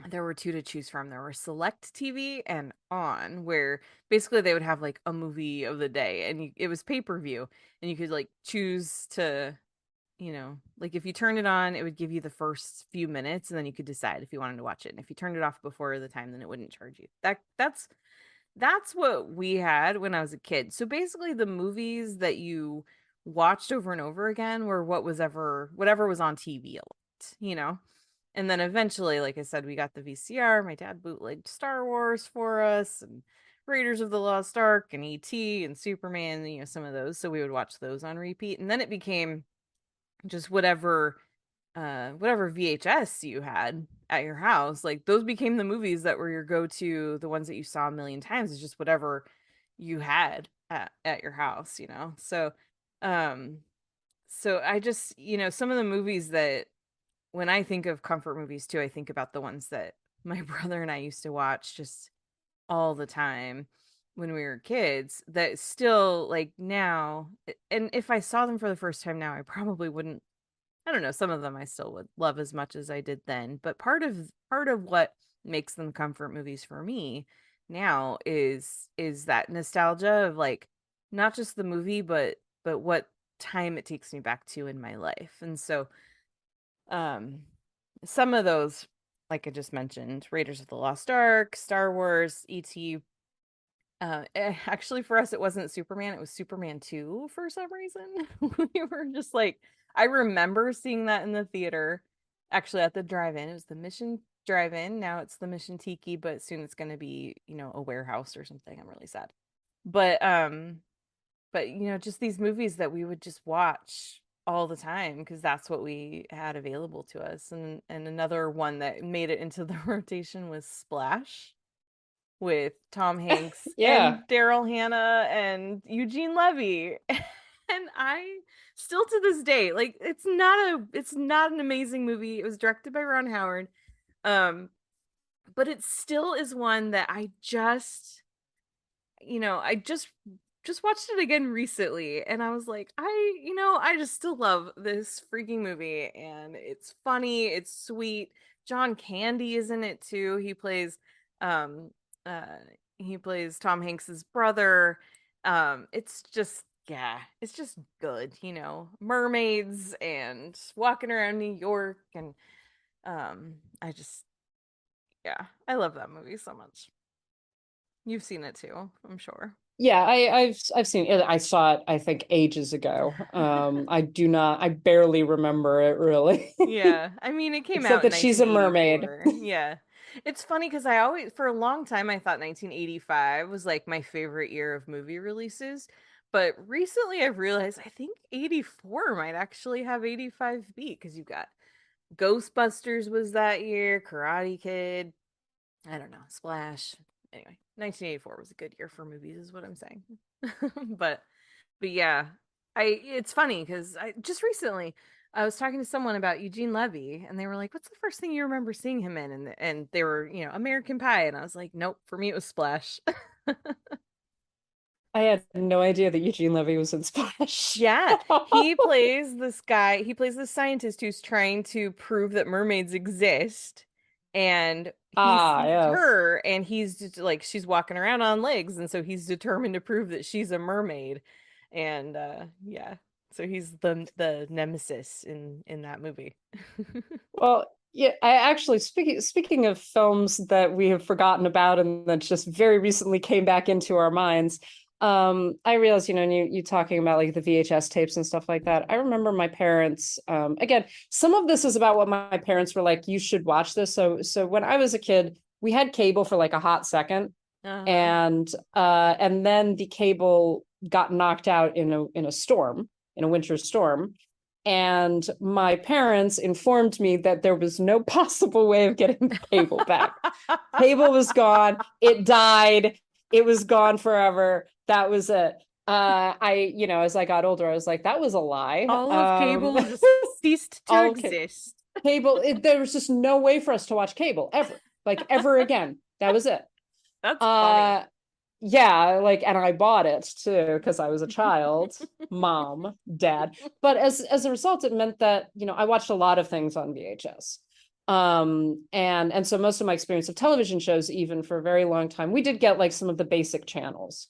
There were two to choose from. There were Select TV and On, where basically they would have like a movie of the day, and it was pay-per-view, and you could like choose to, like, if you turned it on, it would give you the first few minutes, and then you could decide if you wanted to watch it. And if you turned it off before the time, then it wouldn't charge you. That's what we had when I was a kid. So basically the movies that you watched over and over again were whatever was on TV a lot. And then eventually, like I said, we got the VCR. My dad bootlegged Star Wars for us, and Raiders of the Lost Ark, and E.T. and Superman, some of those. So we would watch those on repeat. And then it became just whatever VHS you had at your house. Like, those became the movies that were your go-to, the ones that you saw a million times. It's just whatever you had at your house. So I just, some of the movies that, when I think of comfort movies too, I think about the ones that my brother and I used to watch just all the time when we were kids, that still, like, now, and if I saw them for the first time now, I probably wouldn't. I don't know, some of them I still would love as much as I did then, but part of what makes them comfort movies for me now is that nostalgia of, like, not just the movie, but what time it takes me back to in my life. And so um some of those, like I just mentioned, Raiders of the Lost Ark, Star Wars, E.T. Actually, for us, it wasn't Superman. It was Superman 2 for some reason. We were just like, I remember seeing that in the theater, actually at the drive-in. It was the Mission Drive-In. Now it's the Mission Tiki, but soon it's going to be, a warehouse or something. I'm really sad. But just these movies that we would just watch all the time because that's what we had available to us. And another one that made it into the rotation was Splash, with Tom Hanks Yeah. and Daryl Hannah and Eugene Levy. And I still, to this day, like, it's not an amazing movie. It was directed by Ron Howard. But it still is one that I just watched it again recently, and I was like, I just still love this freaking movie, and it's funny, it's sweet. John Candy is in it too. Um he plays Tom Hanks's brother. It's just, yeah, it's just good, mermaids and walking around New York, and I just, Yeah, I love that movie so much. You've seen it too, I'm sure. Yeah, I've seen it. I saw it, I think, ages ago. I barely remember it really. Yeah, I mean, it came Except out in that she's a mermaid. 1984. Yeah. It's funny because I always, for a long time, I thought 1985 was like my favorite year of movie releases. But recently I've realized I think 84 might actually have 85 beat because you've got Ghostbusters was that year, Karate Kid, I don't know, Splash. Anyway, 1984 was a good year for movies, is what I'm saying. but but yeah, I it's funny because I just recently I was talking to someone about Eugene Levy, and they were like, "What's the first thing you remember seeing him in?" And they were, American Pie, and I was like, "Nope, for me it was Splash." I had no idea that Eugene Levy was in Splash. Yeah, he plays this guy. He plays this scientist who's trying to prove that mermaids exist, and he Ah, sees yes. her, and he's just like she's walking around on legs, and so he's determined to prove that she's a mermaid, and yeah, so he's the nemesis in that movie. Well, yeah, I actually speaking of films that we have forgotten about and that just very recently came back into our minds. I realized, you talking about like the VHS tapes and stuff like that. I remember my parents, again, some of this is about what my parents were like, you should watch this. So when I was a kid, we had cable for like a hot second, Uh-huh. and then the cable got knocked out in a storm, in a winter storm. And my parents informed me that there was no possible way of getting the cable back. Cable was gone. It died. It was gone forever. That was it. As I got older, I was like, that was a lie. All of cable just ceased to All okay. exist. Cable, there was just no way for us to watch cable ever, like ever again. That was it. That's funny. Yeah, like, and I bought it too because I was a child, mom, dad. But as a result, it meant that, I watched a lot of things on VHS. And so most of my experience of television shows, even for a very long time, we did get like some of the basic channels.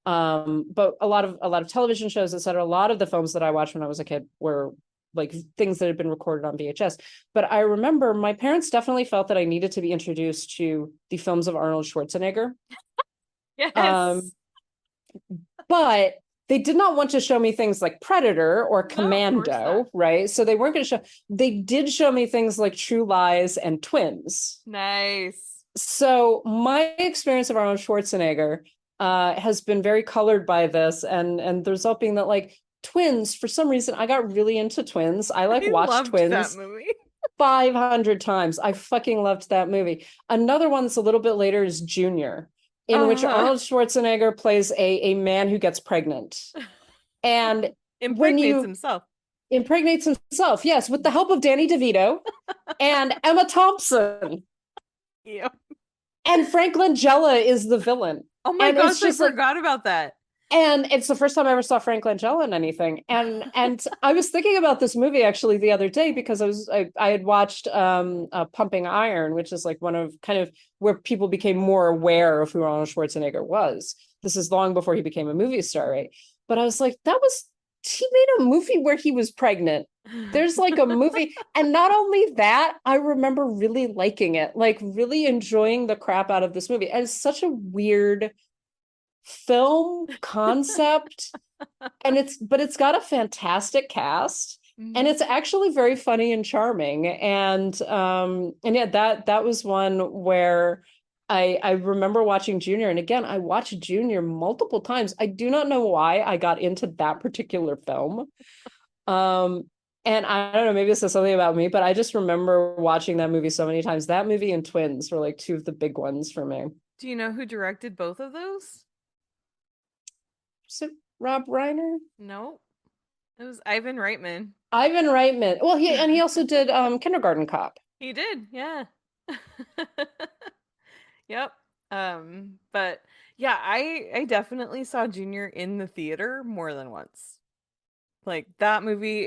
But a lot of television shows, etc. A lot of the films that I watched when I was a kid were like things that had been recorded on VHS. But I remember my parents definitely felt that I needed to be introduced to the films of Arnold Schwarzenegger. Yes. But they did not want to show me things like Predator or No, of course Commando, not. right? So they weren't going to show, they did show me things like True Lies and Twins. Nice. So my experience of Arnold Schwarzenegger has been very colored by this, and the result being that like Twins, for some reason, I got really into Twins. I like I watched loved that Twins movie. 500 times. I fucking loved that movie. Another one that's a little bit later is Junior, in which Uh-huh. Arnold Schwarzenegger plays a man who gets pregnant. And when Impregnates you himself. impregnates himself, yes, with the help of Danny DeVito and Emma Thompson. Yeah. And Frank Langella is the villain. Oh my And it's gosh, I just like, forgot about that. and it's the first time I ever saw Frank Langella in anything. And I was thinking about this movie actually the other day because I had watched Pumping Iron, which is like one of kind of where people became more aware of who Arnold Schwarzenegger was. This is long before he became a movie star, right? But I was like, he made a movie where he was pregnant. There's like a movie, and not only that, I remember really liking it, like really enjoying the crap out of this movie. And it's such a weird film concept, and it's got a fantastic cast, and it's actually very funny and charming. And yeah, that was one where I remember watching Junior, and again, I watched Junior multiple times. I do not know why I got into that particular film. And I don't know, maybe this says something about me, but I just remember watching that movie so many times. That movie and Twins were like two of the big ones for me. Do you know who directed both of those? Is it Rob Reiner? No, it was Ivan Reitman. Ivan Reitman. Well, he also did Kindergarten Cop. He did, yeah. Yep. But yeah, I definitely saw Junior in the theater more than once. Like that movie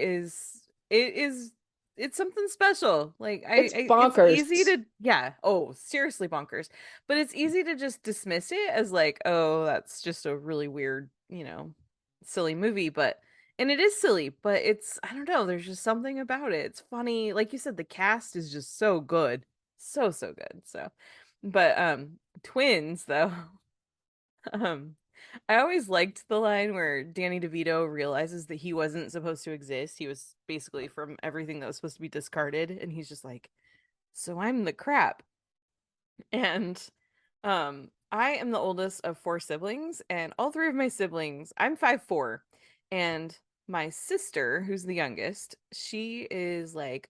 it's something special. Like It's it's bonkers. easy to yeah, oh, seriously bonkers. But it's easy to just dismiss it as like, oh, that's just a really weird, silly movie, but and it is silly, but it's I don't know, there's just something about it. It's funny. Like you said, the cast is just so good. So good. So, but twins though. Um, I always liked the line where Danny DeVito realizes that he wasn't supposed to exist. He was basically from everything that was supposed to be discarded, and he's just like, "So I'm the crap." And I am the oldest of four siblings, and all three of my siblings, I'm 5'4", and my sister, who's the youngest, she is like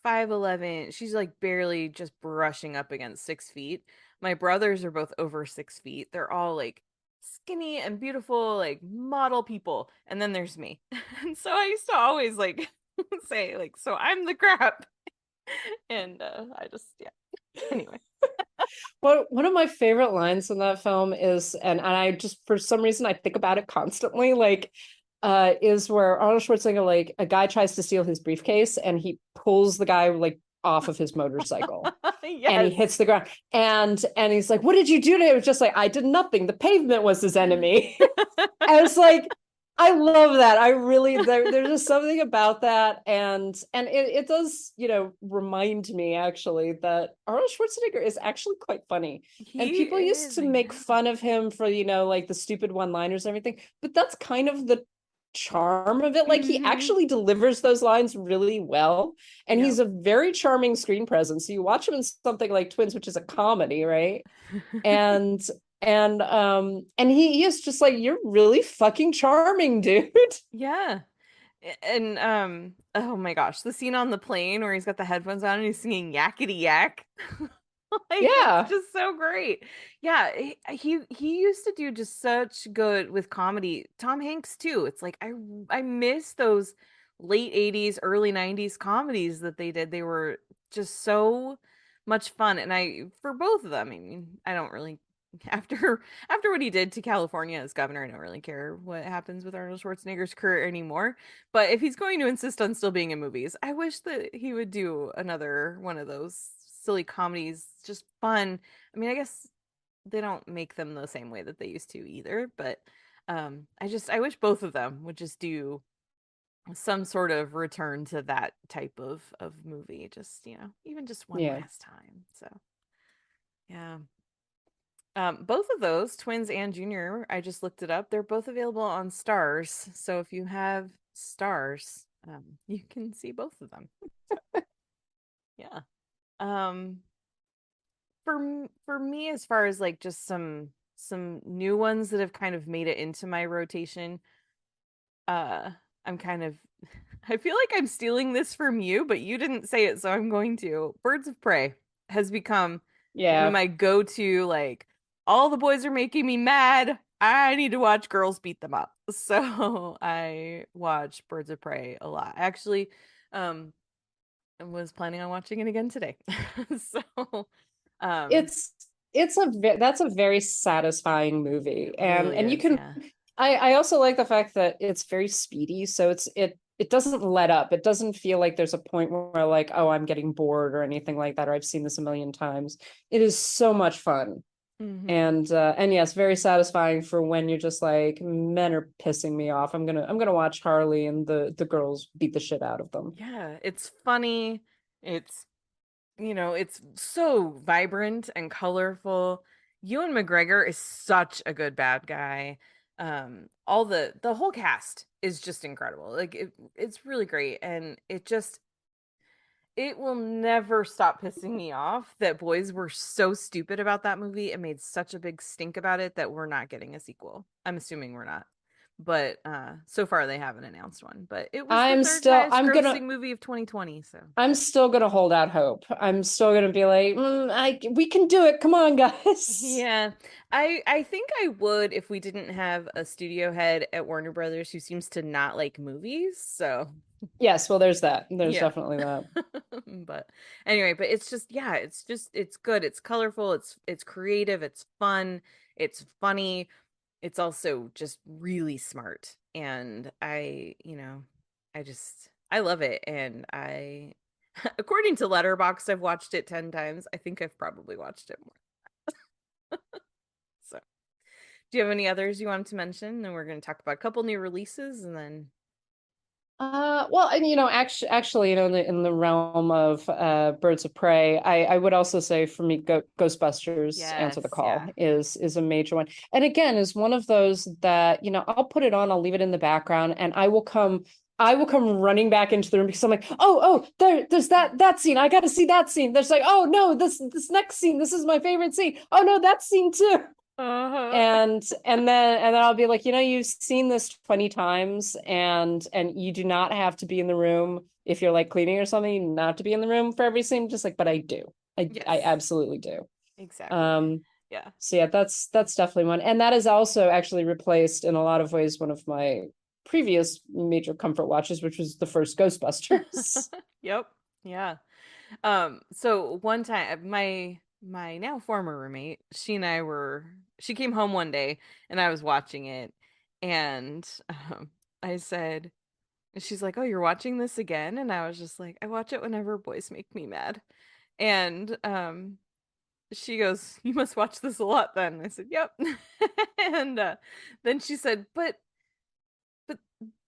5'11". She's like barely just brushing up against 6 feet. My brothers are both over 6 feet. They're all like skinny and beautiful, like model people. And then there's me. And so I used to always like say, like, so I'm the crap. And I just, yeah. Anyway. Well, one of my favorite lines in that film is, and I just for some reason I think about it constantly, like, is where Arnold Schwarzenegger, like, a guy tries to steal his briefcase and he pulls the guy like off of his motorcycle and he Yes. hits the ground and he's like, "What did you do to him?" It was just like, "I did nothing. The pavement was his enemy." I was like, I love that. I really there's just something about that, and it does, remind me actually that Arnold Schwarzenegger is actually quite funny. And He people used is, to I make know. fun of him for, like the stupid one-liners and everything, but that's kind of the charm of it. Like, he Mhm. actually delivers those lines really well, and Yep. he's a very charming screen presence. So you watch him in something like Twins, which is a comedy, right? and and he is just like, "You're really fucking charming, dude." Yeah. And oh my gosh, the scene on the plane where he's got the headphones on and he's singing Yakety Yak. Like, it's Yeah. just so great. Yeah, he used to do just such good with comedy. Tom Hanks too. It's like I miss those late 80s, early 90s comedies that they did. They were just so much fun. And I for both of them, I mean, I don't really after what he did to California as governor, I don't really care what happens with Arnold Schwarzenegger's career anymore. But if he's going to insist on still being in movies, I wish that he would do another one of those silly comedies, just fun. I mean, I guess they don't make them the same way that they used to either, but I wish both of them would just do some sort of return to that type of movie, just, even just one Yeah. last time. So, yeah. Both of those, Twins and Junior, I just looked it up. They're both available on Stars. So if you have Stars, you can see both of them. Yeah. Um, for me, as far as like just some new ones that have kind of made it into my rotation, uh, I'm kind of I feel like I'm stealing this from you, but you didn't say it, so I'm going to. Birds of Prey has become one of Yeah. my go-to, like, all the boys are making me mad. I need to watch girls beat them up. So I watch Birds of Prey a lot. Actually, um, I was planning on watching it again today. So, um, It's that's a very satisfying movie. it And really you is, can, yeah. I also like the fact that it's very speedy, so it doesn't let up. It doesn't feel like there's a point where, like, oh, I'm getting bored or anything like that, or I've seen this a million times. It is so much fun. Hmm. And yes, very satisfying for when you're just like, men are pissing me off. I'm gonna watch Harley and the girls beat the shit out of them. Yeah, it's funny. It's it's so vibrant and colorful. Ewan McGregor is such a good bad guy. All the whole cast is just incredible. Like, it's really great, and it will never stop pissing me off that boys were so stupid about that movie and made such a big stink about it that we're not getting a sequel. I'm assuming we're not. But so far they haven't announced one. But it was the I'm third still highest I'm gonna grossing movie of 2020, so I'm still gonna hold out hope. I'm still gonna be like, we can do it. Come on, guys." yeah, I think I would if we didn't have a studio head at Warner Brothers who seems to not like movies. So, Yes, well, there's that. There's yeah. definitely that. But anyway, but it's just, yeah, it's good. It's colorful, it's creative, it's fun, it's funny. It's also just really smart. And I love it, and I according to Letterboxd, I've watched it 10 times. I think I've probably watched it more. So, do you have any others you wanted to mention? And we're going to talk about a couple new releases and then Well, and actually, in the realm of Birds of Prey, I would also say for me, Ghostbusters Answer the Yes, Call yeah. is a major one. And again, is one of those that, I'll put it on, I'll leave it in the background, and I will come running back into the room because I'm like, oh, there's that scene. I got to see that scene. There's like, oh no, this next scene, this is my favorite scene. Oh no, that scene too. Uh-huh. And then I'll be like, you've seen this 20 times, and you do not have to be in the room if you're like cleaning or something, you do not have to be in the room for every scene, just like, but I do. I Yes, absolutely do. exactly. Um, Yeah. so yeah, that's definitely one. And that is also actually replaced in a lot of ways one of my previous major comfort watches, which was the first Ghostbusters. Yep. Yeah. So one time my now former roommate, she came home one day and I was watching it and I said, she's like, "Oh, you're watching this again?" And I was just like, "I watch it whenever boys make me mad." And she goes, "You must watch this a lot then." I said, "Yep." And then she said, but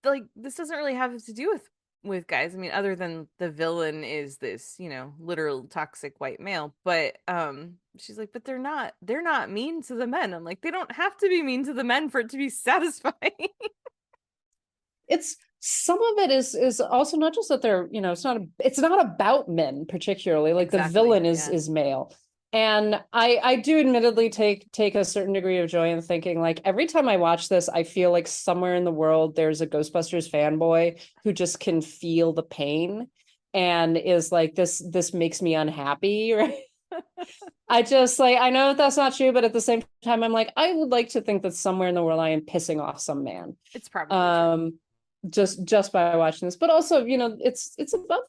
like this doesn't really have to do with guys. I mean, other than the villain is this, literal toxic white male. But she's like, but they're not mean to the men. I'm like, they don't have to be mean to the men for it to be satisfying. It's some of it is also not just that they're, it's not about men particularly, like the Exactly. villain Yeah. is male. And I do admittedly take a certain degree of joy in thinking, like, every time I watch this, I feel like somewhere in the world there's a Ghostbusters fanboy who just can feel the pain and is like, this makes me unhappy, right? I just, like, I know that's not true, but at the same time I'm like, I would like to think that somewhere in the world I am pissing off some man. It's probably true. Just by watching this, but also, it's about,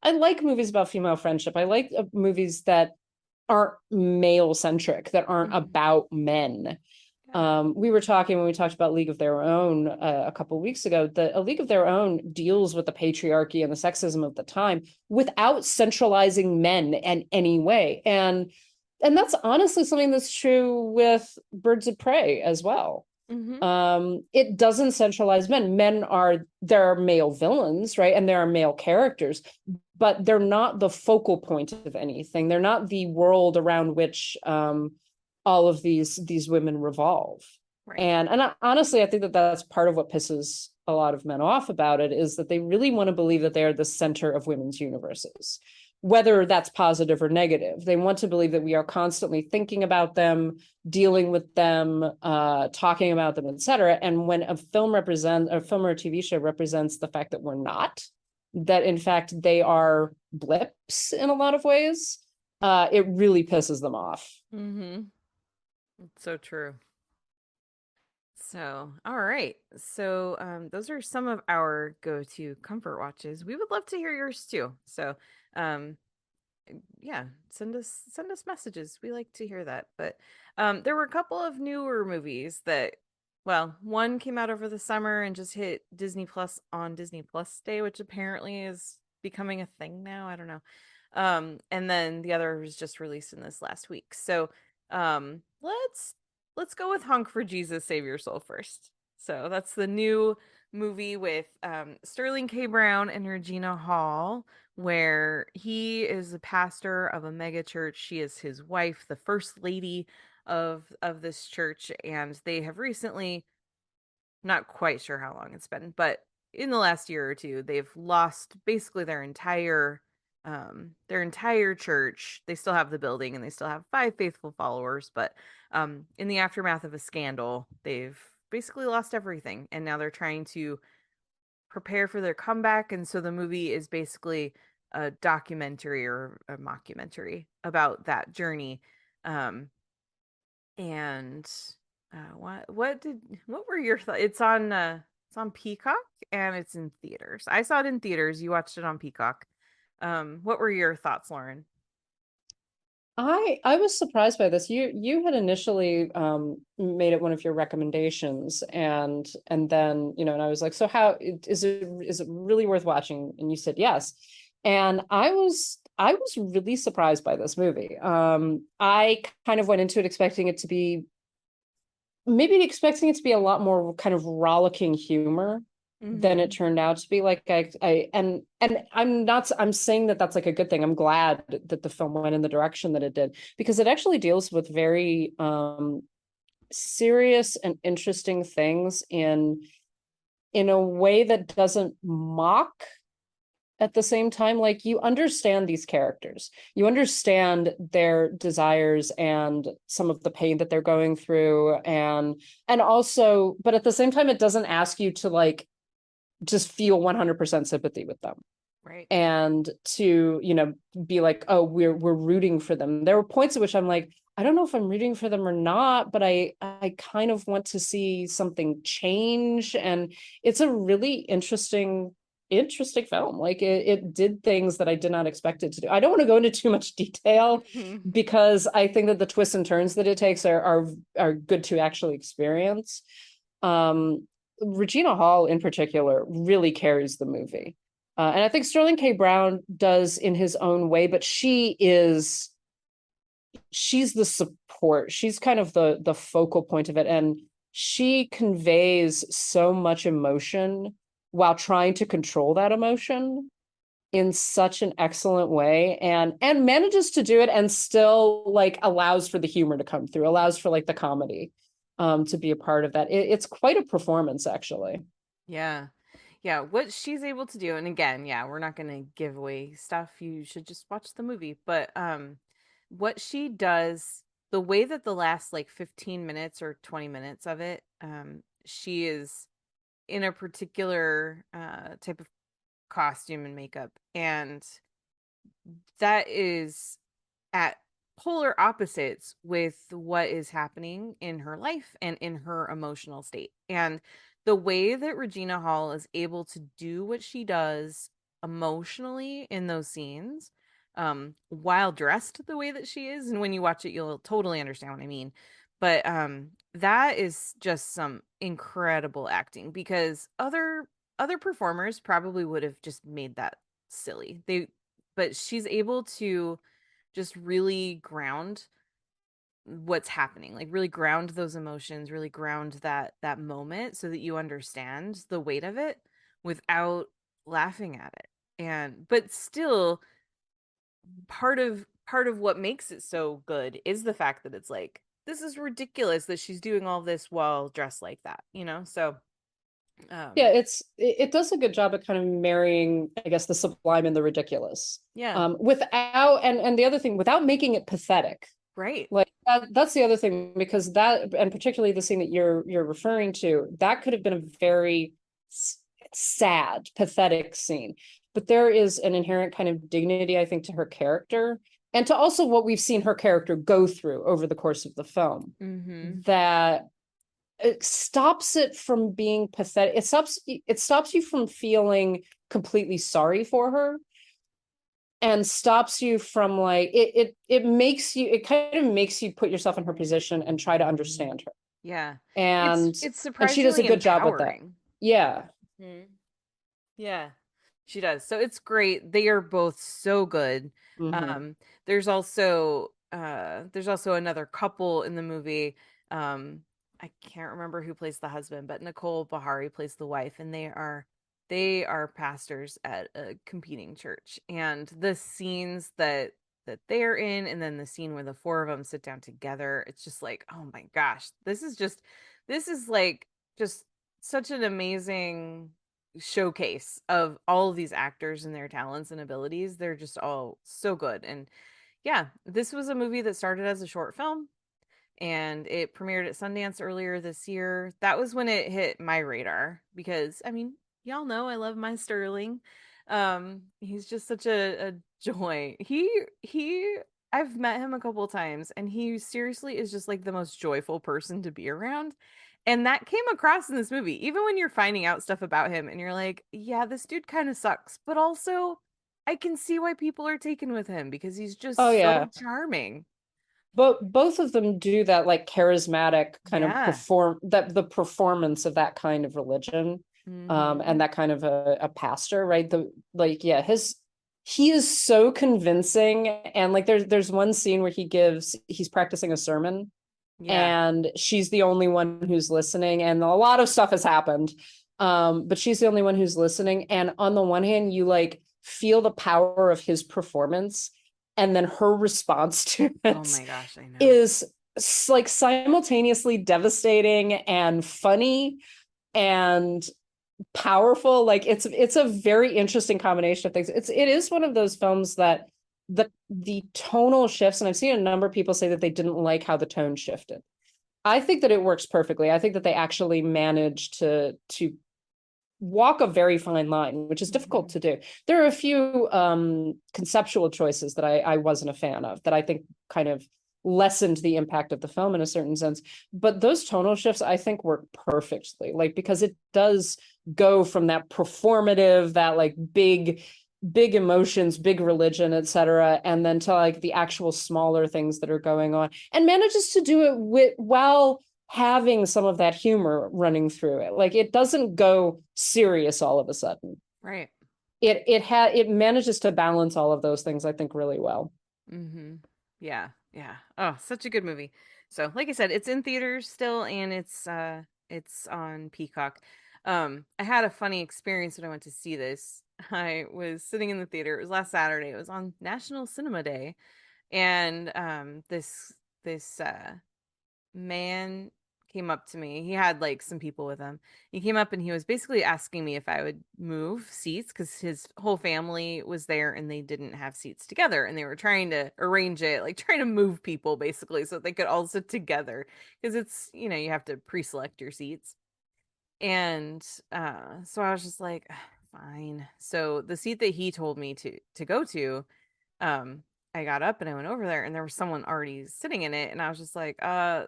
I like movies about female friendship. I like movies that aren't male centric, that aren't Mhm. about men. Yeah. We were talking when we talked about League of Their Own a couple of weeks ago, that A League of Their Own deals with the patriarchy and the sexism of the time without centralizing men in any way. And that's honestly something that's true with Birds of Prey as well. Hmm. It doesn't centralize men. There are male villains, right? And there are male characters, but they're not the focal point of anything. They're not the world around which all of these women revolve. Right. And honestly, I think that that's part of what pisses a lot of men off about it, is that they really want to believe that they are the center of women's universes, whether that's positive or negative. They want to believe that we are constantly thinking about them, dealing with them, talking about them, etc. And when a film or a TV show represents the fact that we're not, that in fact they are blips in a lot of ways, it really pisses them off. Mm-hmm. It's so true. So, all right. So, those are some of our go-to comfort watches. We would love to hear yours too. So, um, yeah, send us messages. We like to hear that. But there were a couple of newer movies that, well, one came out over the summer and just hit Disney Plus on Disney Plus Day, which apparently is becoming a thing now. I don't know. And then the other was just released in this last week. So, let's go with Honk for Jesus Save Your Soul first. So that's the new movie with Sterling K. Brown and Regina Hall, where he is the pastor of a mega church. She is his wife, the first lady of this church, and they have recently, not quite sure how long it's been, but in the last year or two, they've lost basically their entire church. They still have the building and they still have 5 faithful followers, but in the aftermath of a scandal, they've basically lost everything, and now they're trying to prepare for their comeback. And so the movie is basically a documentary or a mockumentary about that journey. And what were your thoughts? It's on Peacock and it's in theaters. I saw it in theaters. You watched it on Peacock. What were your thoughts, Lauren? I was surprised by this. You had initially made it one of your recommendations, and then, and I was like, so how is it really worth watching? And you said yes. And I was really surprised by this movie. I kind of went into it expecting it to be a lot more kind of rollicking humor. than it Mhm. turned out to be. Like and I'm saying that that's like a good thing. I'm glad that the film went in the direction that it did, because it actually deals with very serious and interesting things in a way that doesn't mock at the same time. Like, you understand these characters, you understand their desires and some of the pain that they're going through, and also, but at the same time, it doesn't ask you to like just feel 100% sympathy with them Right. and to, you know, be like, oh, we're rooting for them. There were points at which I'm like, I don't know if I'm rooting for them or not, but I kind of want to see something change. And it's a really interesting film. Like, it did things that I did not expect it to do. I don't want to go into too much detail Mhm. because I think that the twists and turns that it takes are good to actually experience. Regina Hall in particular really carries the movie. And I think Sterling K. Brown does in his own way, but she's the support. She's kind of the focal point of it. And she conveys so much emotion while trying to control that emotion in such an excellent way, and manages to do it and still like allows for the humor to come through, allows for like the comedy to be a part of that. It's quite a performance, actually. Yeah. Yeah, what she's able to do, and again, yeah, we're not going to give away stuff. You should just watch the movie. But what she does, the way that the last like 15 minutes or 20 minutes of it, she is in a particular type of costume and makeup, and that is at polar opposites with what is happening in her life and in her emotional state. And the way that Regina Hall is able to do what she does emotionally in those scenes, while dressed the way that she is, and when you watch it, you'll totally understand what I mean. But that is just some incredible acting, because other performers probably would have just made that silly. But she's able to just really ground what's happening, like really ground those emotions, really ground that moment so that you understand the weight of it without laughing at it. And but still, part of what makes it so good is the fact that it's like, this is ridiculous that she's doing all this while dressed like that, you know? So Yeah, um it does a good job of kind of marrying, I guess, the sublime and the ridiculous. yeah, Without, and the other thing, without making it pathetic. right. Like that's the other thing, because that, and particularly the scene that you're referring to, that could have been a very sad, pathetic scene. But there is an inherent kind of dignity, I think, to her character, and to also what we've seen her character go through over the course of the film, Mm-hmm. that it stops it from being pathetic. It stops you from feeling completely sorry for her, and stops you from like it makes you, it kind of makes you put yourself in her position and try to understand her. Yeah, And it's she does a surprisingly good job with that. empowering. Yeah. Mhm. Yeah, she does. So it's great. They are both so good. Mm-hmm. Um, there's also another couple in the movie. Um, I can't remember who plays the husband, but Nicole Bahari plays the wife, and they are pastors at a competing church. And the scenes that they're in, and then the scene where the four of them sit down together, it's just like, oh my gosh, this is like just such an amazing showcase of all of these actors and their talents and abilities. They're just all so good. And yeah, this was a movie that started as a short film, and it premiered at Sundance earlier this year. That was when it hit my radar, because I mean, y'all know I love my Sterling. He's just such a joy. He I've met him a couple of times, and he seriously is just like the most joyful person to be around. And that came across in this movie. Even when you're finding out stuff about him and you're like, yeah, this dude kind of sucks, but also I can see why people are taken with him, because he's Oh just so yeah. charming. But both of them do that like charismatic kind of Yeah. the performance of that kind of religion, Mm-hmm. and that kind of a pastor, right? The like, yeah, he is so convincing. And like there's one scene where he's practicing a sermon, Yeah. and she's the only one who's listening, and a lot of stuff has happened. But she's the only one who's listening. And on the one hand, you like feel the power of his performance, and then her response to Oh it my gosh, I know. is like simultaneously devastating and funny and powerful. Like it's a very interesting combination of things. It is one of those films that the tonal shifts, and I've seen a number of people say that they didn't like how the tone shifted. I think that it works perfectly. I think that they actually managed to walk a very fine line, which is difficult to do. There are a few conceptual choices that I wasn't a fan of, that I think kind of lessened the impact of the film in a certain sense. But those tonal shifts, I think, work perfectly, like, because it does go from that performative, that like big emotions, big religion, etc., and then to like the actual smaller things that are going on, and manages to do it while having some of that humor running through it. Like, it doesn't go serious all of a sudden. Right. It manages to balance all of those things, I think, really well. Mm-hmm. Yeah. Oh, such a good movie. So, like I said, it's in theaters still, and it's on Peacock. I had a funny experience when I went to see this. I was sitting in the theater. It was last Saturday. It was on National Cinema Day, and this man came up to me. He had like some people with him. He came up and he was basically asking me if I would move seats, because his whole family was there and they didn't have seats together, and they were trying to arrange it, like trying to move people basically so they could all sit together, because it's, you have to pre-select your seats. And so I was just like, fine. So the seat that he told me to go to, um I got up and I went over there, and there was someone already sitting in it, and I was just like,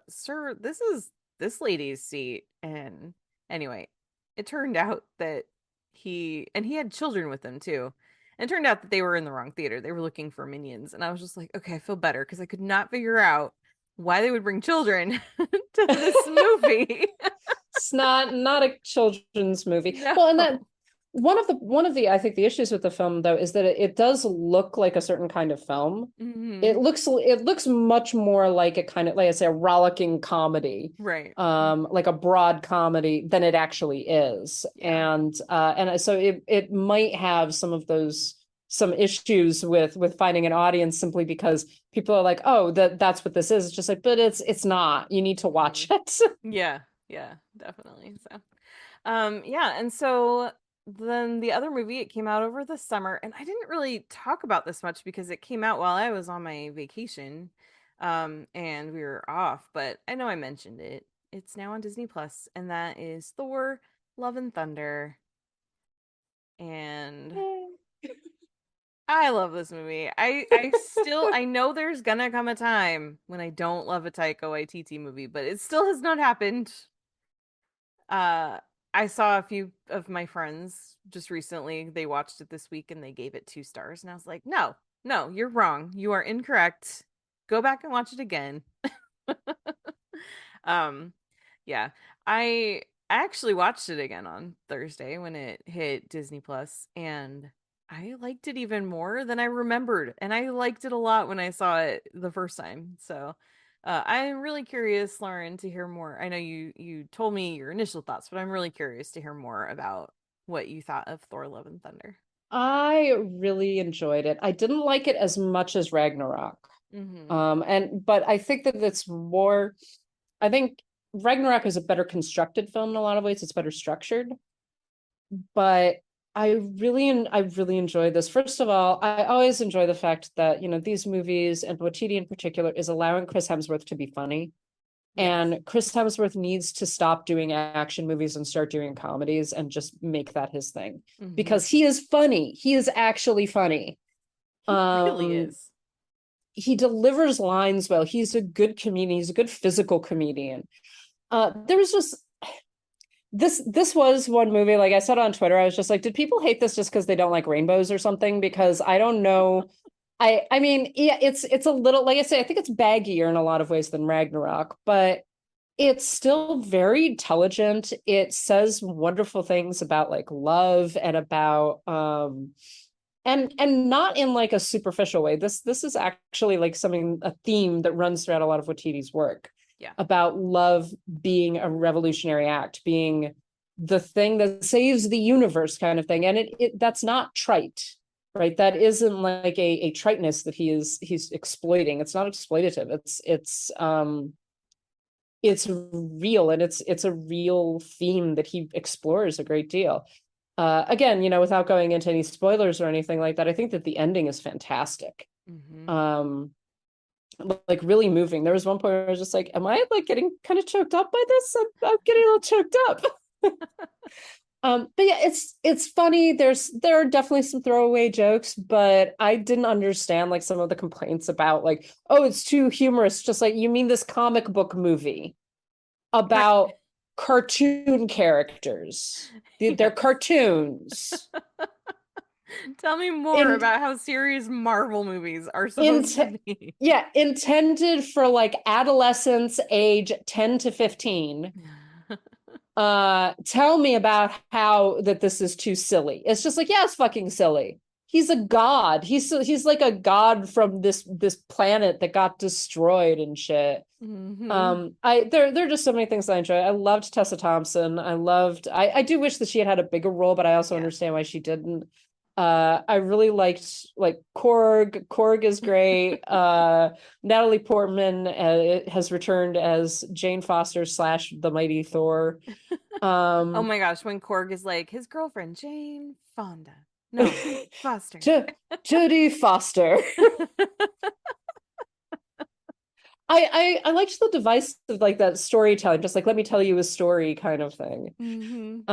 sir, this is this lady's seat. And anyway, it turned out that he had children with him too. And it turned out that they were in the wrong theater. They were looking for Minions, and I was just like, okay, I feel better, because I could not figure out why they would bring children to this movie. It's not a children's movie. No. Well, and that one of the I think the issues with the film, though, is that it does look like a certain kind of film. Mhm. It looks much more like a kind of, like I say, a rollicking comedy, Right. like a broad comedy, than it actually is. Yeah. And so it might have some issues with finding an audience, simply because people are like, oh, that's what this is. It's just like, but it's not. You need to watch it. Yeah, definitely. So, yeah, and so then the other movie, it came out over the summer, and I didn't really talk about this much because it came out while I was on my vacation, and we were off, but I know I mentioned it. It's now on Disney Plus, and that is Thor: Love and Thunder. And I love this movie. I still, I know there's gonna come a time when I don't love a Taika Waititi movie, but it still has not happened. Uh, I saw a few of my friends just recently. They watched it this week and they gave it 2 stars, and I was like, no, you're wrong. You are incorrect. Go back and watch it again. Um, yeah, I actually watched it again on Thursday when it hit Disney Plus, and I liked it even more than I remembered, and I liked it a lot when I saw it the first time. So, I'm really curious, Lauren, to hear more. I know you told me your initial thoughts, but I'm really curious to hear more about what you thought of Thor: Love and Thunder. I really enjoyed it. I didn't like it as much as Ragnarok. Mm-hmm. But I think that it's more, I think Ragnarok is a better constructed film in a lot of ways. It's better structured. But I really enjoy this. First of all, I always enjoy the fact that, these movies, and Waititi in particular, is allowing Chris Hemsworth to be funny. Yes. And Chris Hemsworth needs to stop doing action movies and start doing comedies, and just make that his thing. Mm-hmm. Because he is funny. He is actually funny. He really is. He delivers lines well. He's a good comedian. He's a good physical comedian. There was just this was one movie, like I said on Twitter, I was just like, did people hate this just because they don't like rainbows or something? Because I don't know. I mean, yeah, it's a little, like I say, I think it's baggier in a lot of ways than Ragnarok, but it's still very intelligent. It says wonderful things about like love, and about and not in like a superficial way. This is actually like a theme that runs throughout a lot of Waititi's work. Yeah. About love being a revolutionary act, being the thing that saves the universe kind of thing. And that's not trite, right? That isn't like a triteness that he's exploiting. It's not exploitative. It's real, and it's a real theme that he explores a great deal. Again, without going into any spoilers or anything like that, I think that the ending is fantastic. Like really moving. There was one point where I was just like, am I like getting kind of choked up by this? I'm getting a little choked up. But yeah, it's funny. There are definitely some throwaway jokes, but I didn't understand like some of the complaints about like, oh, it's too humorous. Just like, you mean this comic book movie about cartoon characters? They're cartoons. Tell me more about how serious Marvel movies are supposed to be. Yeah, intended for like adolescents age 10 to 15. Tell me about how that this is too silly. It's just like, yeah, it's fucking silly. He's a god. He's like a god from this planet that got destroyed and shit. There are just so many things I enjoy. I loved Tessa Thompson. I do wish that she had a bigger role, but I also understand why she didn't. I really liked like Korg. Korg is great. Natalie Portman has returned as Jane Foster / the Mighty Thor. Oh my gosh, when Korg is like his girlfriend Jane Fonda. No, Foster. Jodie Foster. I liked the device of like that storytelling, just like let me tell you a story kind of thing.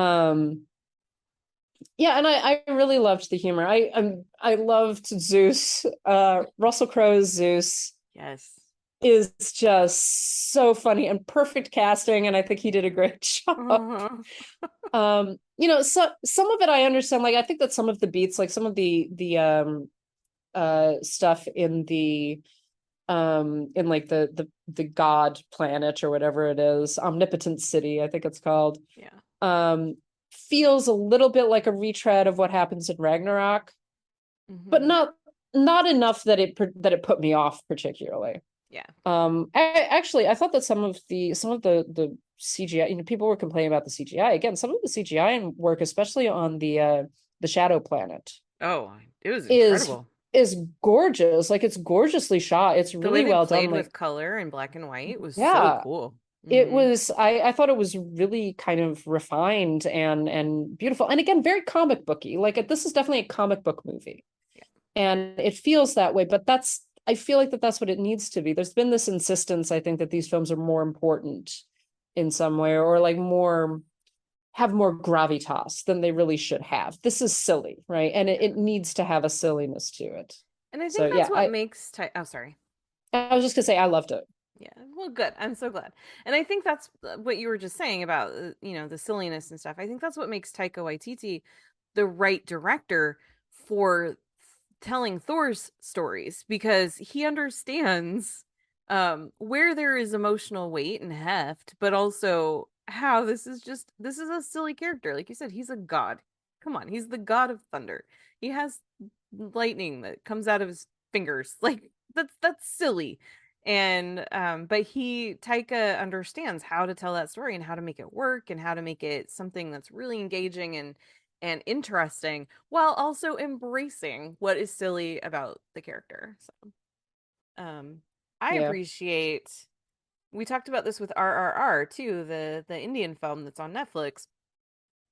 Yeah, and I really loved the humor. I loved Zeus. Russell Crowe's Zeus. Yes. Is just so funny and perfect casting, and I think he did a great job. So some of it I understand. Like I think that some of the beats, like some of the stuff in the in like the god planet or whatever it is, Omnipotent City, I think it's called. Yeah. Feels a little bit like a retread of what happens in Ragnarok, but not enough that it put me off particularly. Yeah. I thought that some of the CGI, people were complaining about the CGI. Again, some of the CGI work, especially on the Shadow Planet. Oh, it was incredible. Is gorgeous. Like it's gorgeously shot. It's really well done. With color and black and white was so cool. It was, I thought it was really kind of refined and beautiful. And again, very comic booky. Like this is definitely a comic book movie. Yeah. And it feels that way, but I feel like that's what it needs to be. There's been this insistence, I think, that these films are more important in some way, or like have more gravitas than they really should have. This is silly, right? And it needs to have a silliness to it. And I think that's what makes oh, sorry. I was just gonna say I loved it. Yeah, well, good. I'm so glad. And I think that's what you were just saying about, the silliness and stuff. I think that's what makes Taika Waititi the right director for telling Thor's stories, because he understands where there is emotional weight and heft, but also how this is a silly character. Like you said, he's a god. Come on, he's the god of thunder. He has lightning that comes out of his fingers. Like that's silly. And but Taika understands how to tell that story and how to make it work and how to make it something that's really engaging and interesting, while also embracing what is silly about the character. So I appreciate, we talked about this with RRR too, the Indian film that's on Netflix.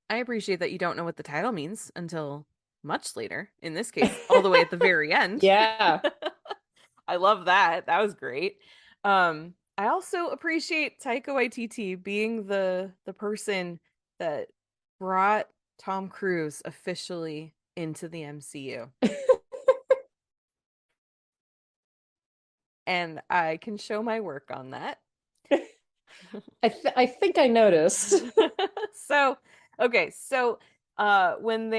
I appreciate that you don't know what the title means until much later, in this case all the way at the very end. Yeah. I love that. That was great. I also appreciate Taika Waititi being the person that brought Tom Cruise officially into the MCU. And I can show my work on that. I think I noticed. So when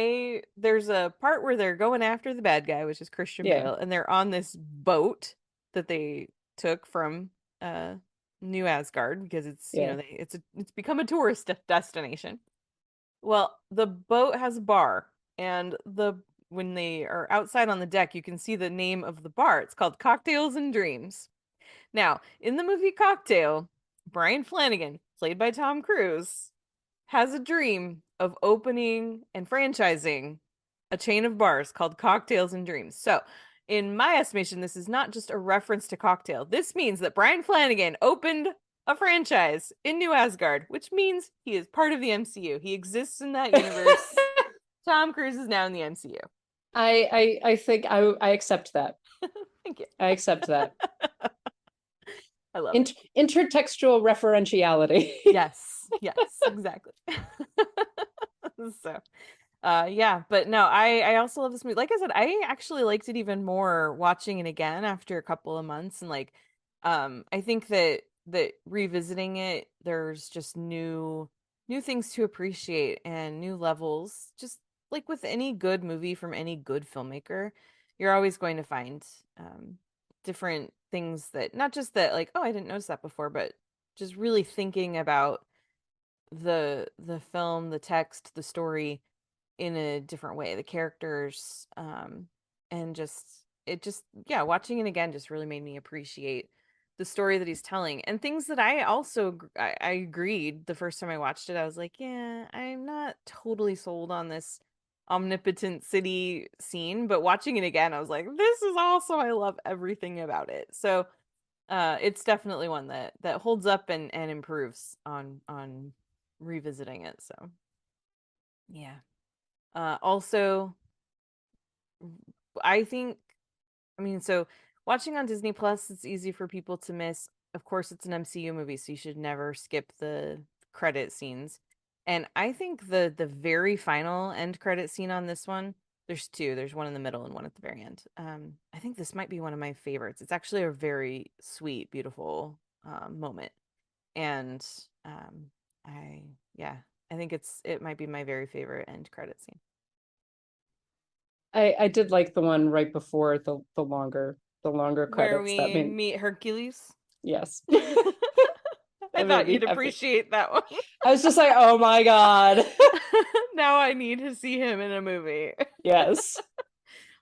there's a part where they're going after the bad guy, which is Christian Bale, and they're on this boat that they took from New Asgard, because it's it's become a tourist destination. Well, the boat has a bar, and when they are outside on the deck, you can see the name of the bar. It's called Cocktails and Dreams. Now, in the movie Cocktail, Brian Flanagan, played by Tom Cruise, has a dream of opening and franchising a chain of bars called Cocktails and Dreams. So, in my estimation, this is not just a reference to Cocktail. This means that Brian Flanagan opened a franchise in New Asgard, which means he is part of the MCU. He exists in that universe. Tom Cruise is now in the MCU. I think I accept that. Thank you. I accept that. I love it. Intertextual referentiality. Yes, exactly. So, yeah, but no, I also love this movie. Like I said, I actually liked it even more watching it again after a couple of months, and like, I think that revisiting it, there's just new things to appreciate and new levels. Just like with any good movie from any good filmmaker, you're always going to find different things that not just that like, oh, I didn't notice that before, but just really thinking about the film, the text, the story in a different way, the characters, and just yeah, watching it again just really made me appreciate the story that he's telling and things that I also I agreed the first time I watched it. I was like, yeah, I'm not totally sold on this omnipotent city scene, but watching it again, I was like, this is awesome. I love everything about it. So it's definitely one that holds up and improves on revisiting it. So yeah. Also, I think, I mean, so watching on Disney Plus, it's easy for people to miss. Of course, it's an MCU movie, so you should never skip the credit scenes. And I think the very final end credit scene on this one, there's two. There's one in the middle and one at the very end. I think this might be one of my favorites. It's actually a very sweet, beautiful moment. And I yeah, I think it might be my very favorite end credit scene. I did like the one right before the longer Where credits. That we made meet Hercules. yes. I That made thought me you'd happy. appreciate that one. I was just like, oh my God. Now I need to see him in a movie. Yes.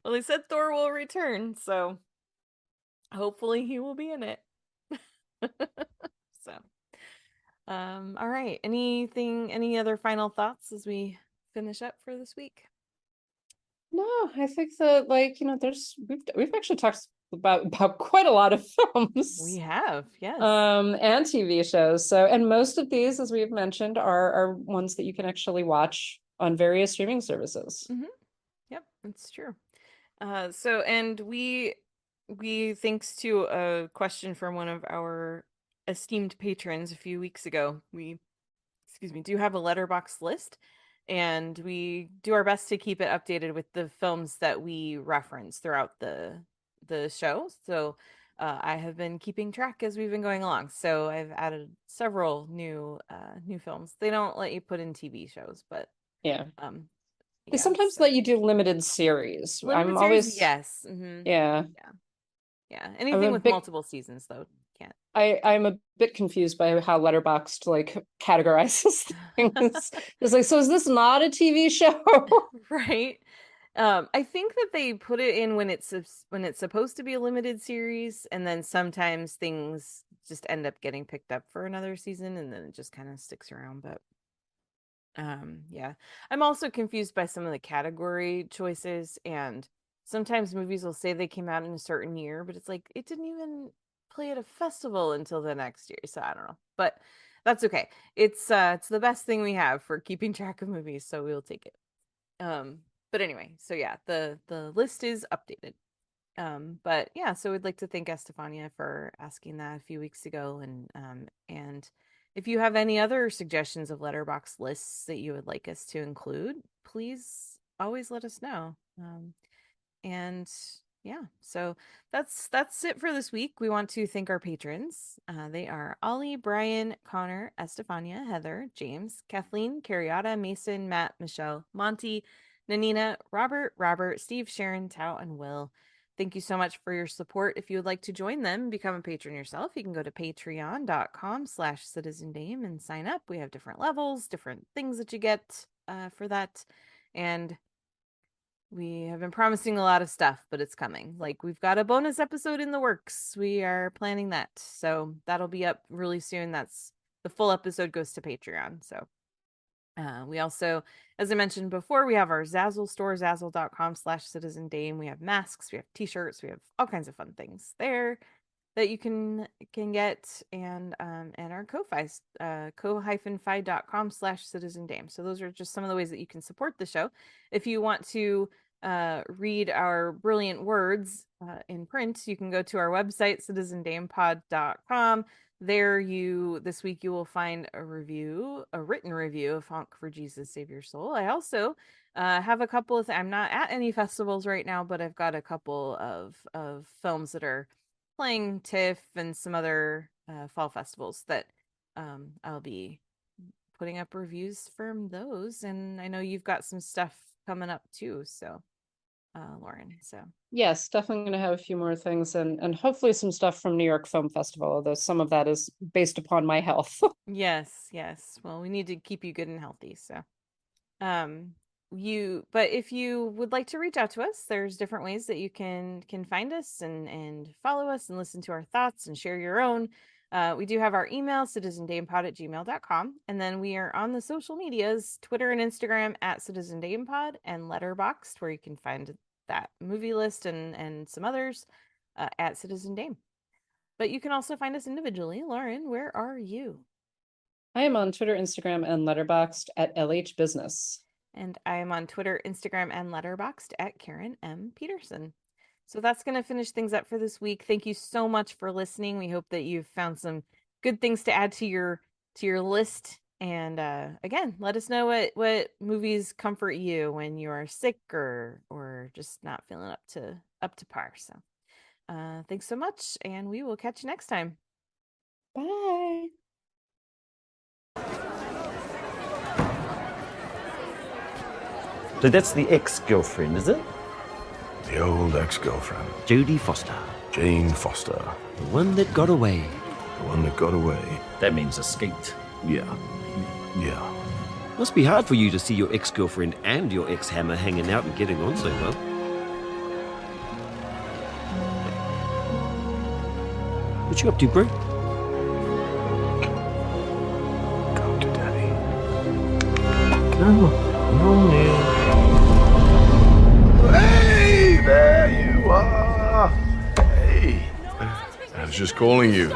Well, they said Thor will return, so hopefully he will be in it. So, all right. Any other final thoughts as we finish up for this week? No, I think that like, we've actually talked about quite a lot of films. We have, yes. And TV shows. So, and most of these, as we've mentioned, are ones that you can actually watch on various streaming services. Mm-hmm. Yep, it's true. So, and we thanks to a question from one of our esteemed patrons a few weeks ago, we excuse me, do have a letterbox list, and we do our best to keep it updated with the films that we reference throughout the show. So I have been keeping track as we've been going along. So I've added several new films. They don't let you put in TV shows, but Yeah. They yeah, sometimes so let you do limited series. limited I'm series, always yes. Mm-hmm. yeah. Yeah. I'm Anything a with bit multiple seasons though can't. I'm a bit confused by how Letterboxd like categorizes things. It's like, so is this not a TV show? Right. I think that they put it in when it's supposed to be a limited series, and then sometimes things just end up getting picked up for another season, and then it just kind of sticks around. But yeah, I'm also confused by some of the category choices, and sometimes movies will say they came out in a certain year, but it's like it didn't even play at a festival until the next year, so I don't know. But that's okay. It's the best thing we have for keeping track of movies, so we'll take it. But anyway, so yeah, the list is updated. But yeah, so we'd like to thank Estefania for asking that a few weeks ago, and if you have any other suggestions of letterbox lists that you would like us to include, please always let us know. And yeah, so that's it for this week. We want to thank our patrons. They are Ollie, Brian, Connor, Estefania, Heather, James, Kathleen, Carriata, Mason, Matt, Michelle, Monty, Nanina, Robert, Steve, Sharon, Tao, and Will. Thank you so much for your support. If you would like to join them, become a patron yourself, you can go to patreon.com/citizendame and sign up. We have different levels, different things that you get for that. And we have been promising a lot of stuff, but it's coming. Like we've got a bonus episode in the works. We are planning that. So that'll be up really soon. The full episode goes to Patreon. So We also, as I mentioned before, we have our Zazzle store, zazzle.com/Citizen Dame. We have masks, we have t-shirts, we have all kinds of fun things there that you can get, and our Ko-Fi, ko-fi.com/Citizen Dame. So those are just some of the ways that you can support the show. If you want to read our brilliant words in print, you can go to our website, citizendamepod.com. There this week you will find a written review of Honk for Jesus Save Your Soul. I also have a couple of I'm not at any festivals right now, but I've got a couple of films that are playing TIFF and some other fall festivals that I'll be putting up reviews from those. And I know you've got some stuff coming up too, so Lauren. So Yes, definitely going to have a few more things, and hopefully some stuff from New York Film Festival, although some of that is based upon my health. yes. Well, we need to keep you good and healthy. So but if you would like to reach out to us, there's different ways that you can find us and follow us and listen to our thoughts and share your own. We do have our email, citizendamepod@gmail.com. And then we are on the social medias, Twitter and Instagram @CitizenDamePod, and Letterboxd, where you can find that movie list and some others @Citizen Dame. But you can also find us individually. Lauren, where are you? I am on Twitter, Instagram, and Letterboxd @LH Business. And I am on Twitter, Instagram, and Letterboxd @Karen M. Peterson. So that's going to finish things up for this week. Thank you so much for listening. We hope that you've found some good things to add to your list. And again, let us know what movies comfort you when you are sick or just not feeling up to par. So thanks so much, and we will catch you next time. Bye. So that's the ex-girlfriend, is it? The old ex-girlfriend. Jodie Foster. Jane Foster. The one that got away. The one that got away. That means escaped. Yeah. Must be hard for you to see your ex-girlfriend and your ex-hammer hanging out and getting on so well. What you up to, bro? Come to Daddy. Come on, Neil. Hey, there you are. Hey. I was just calling you.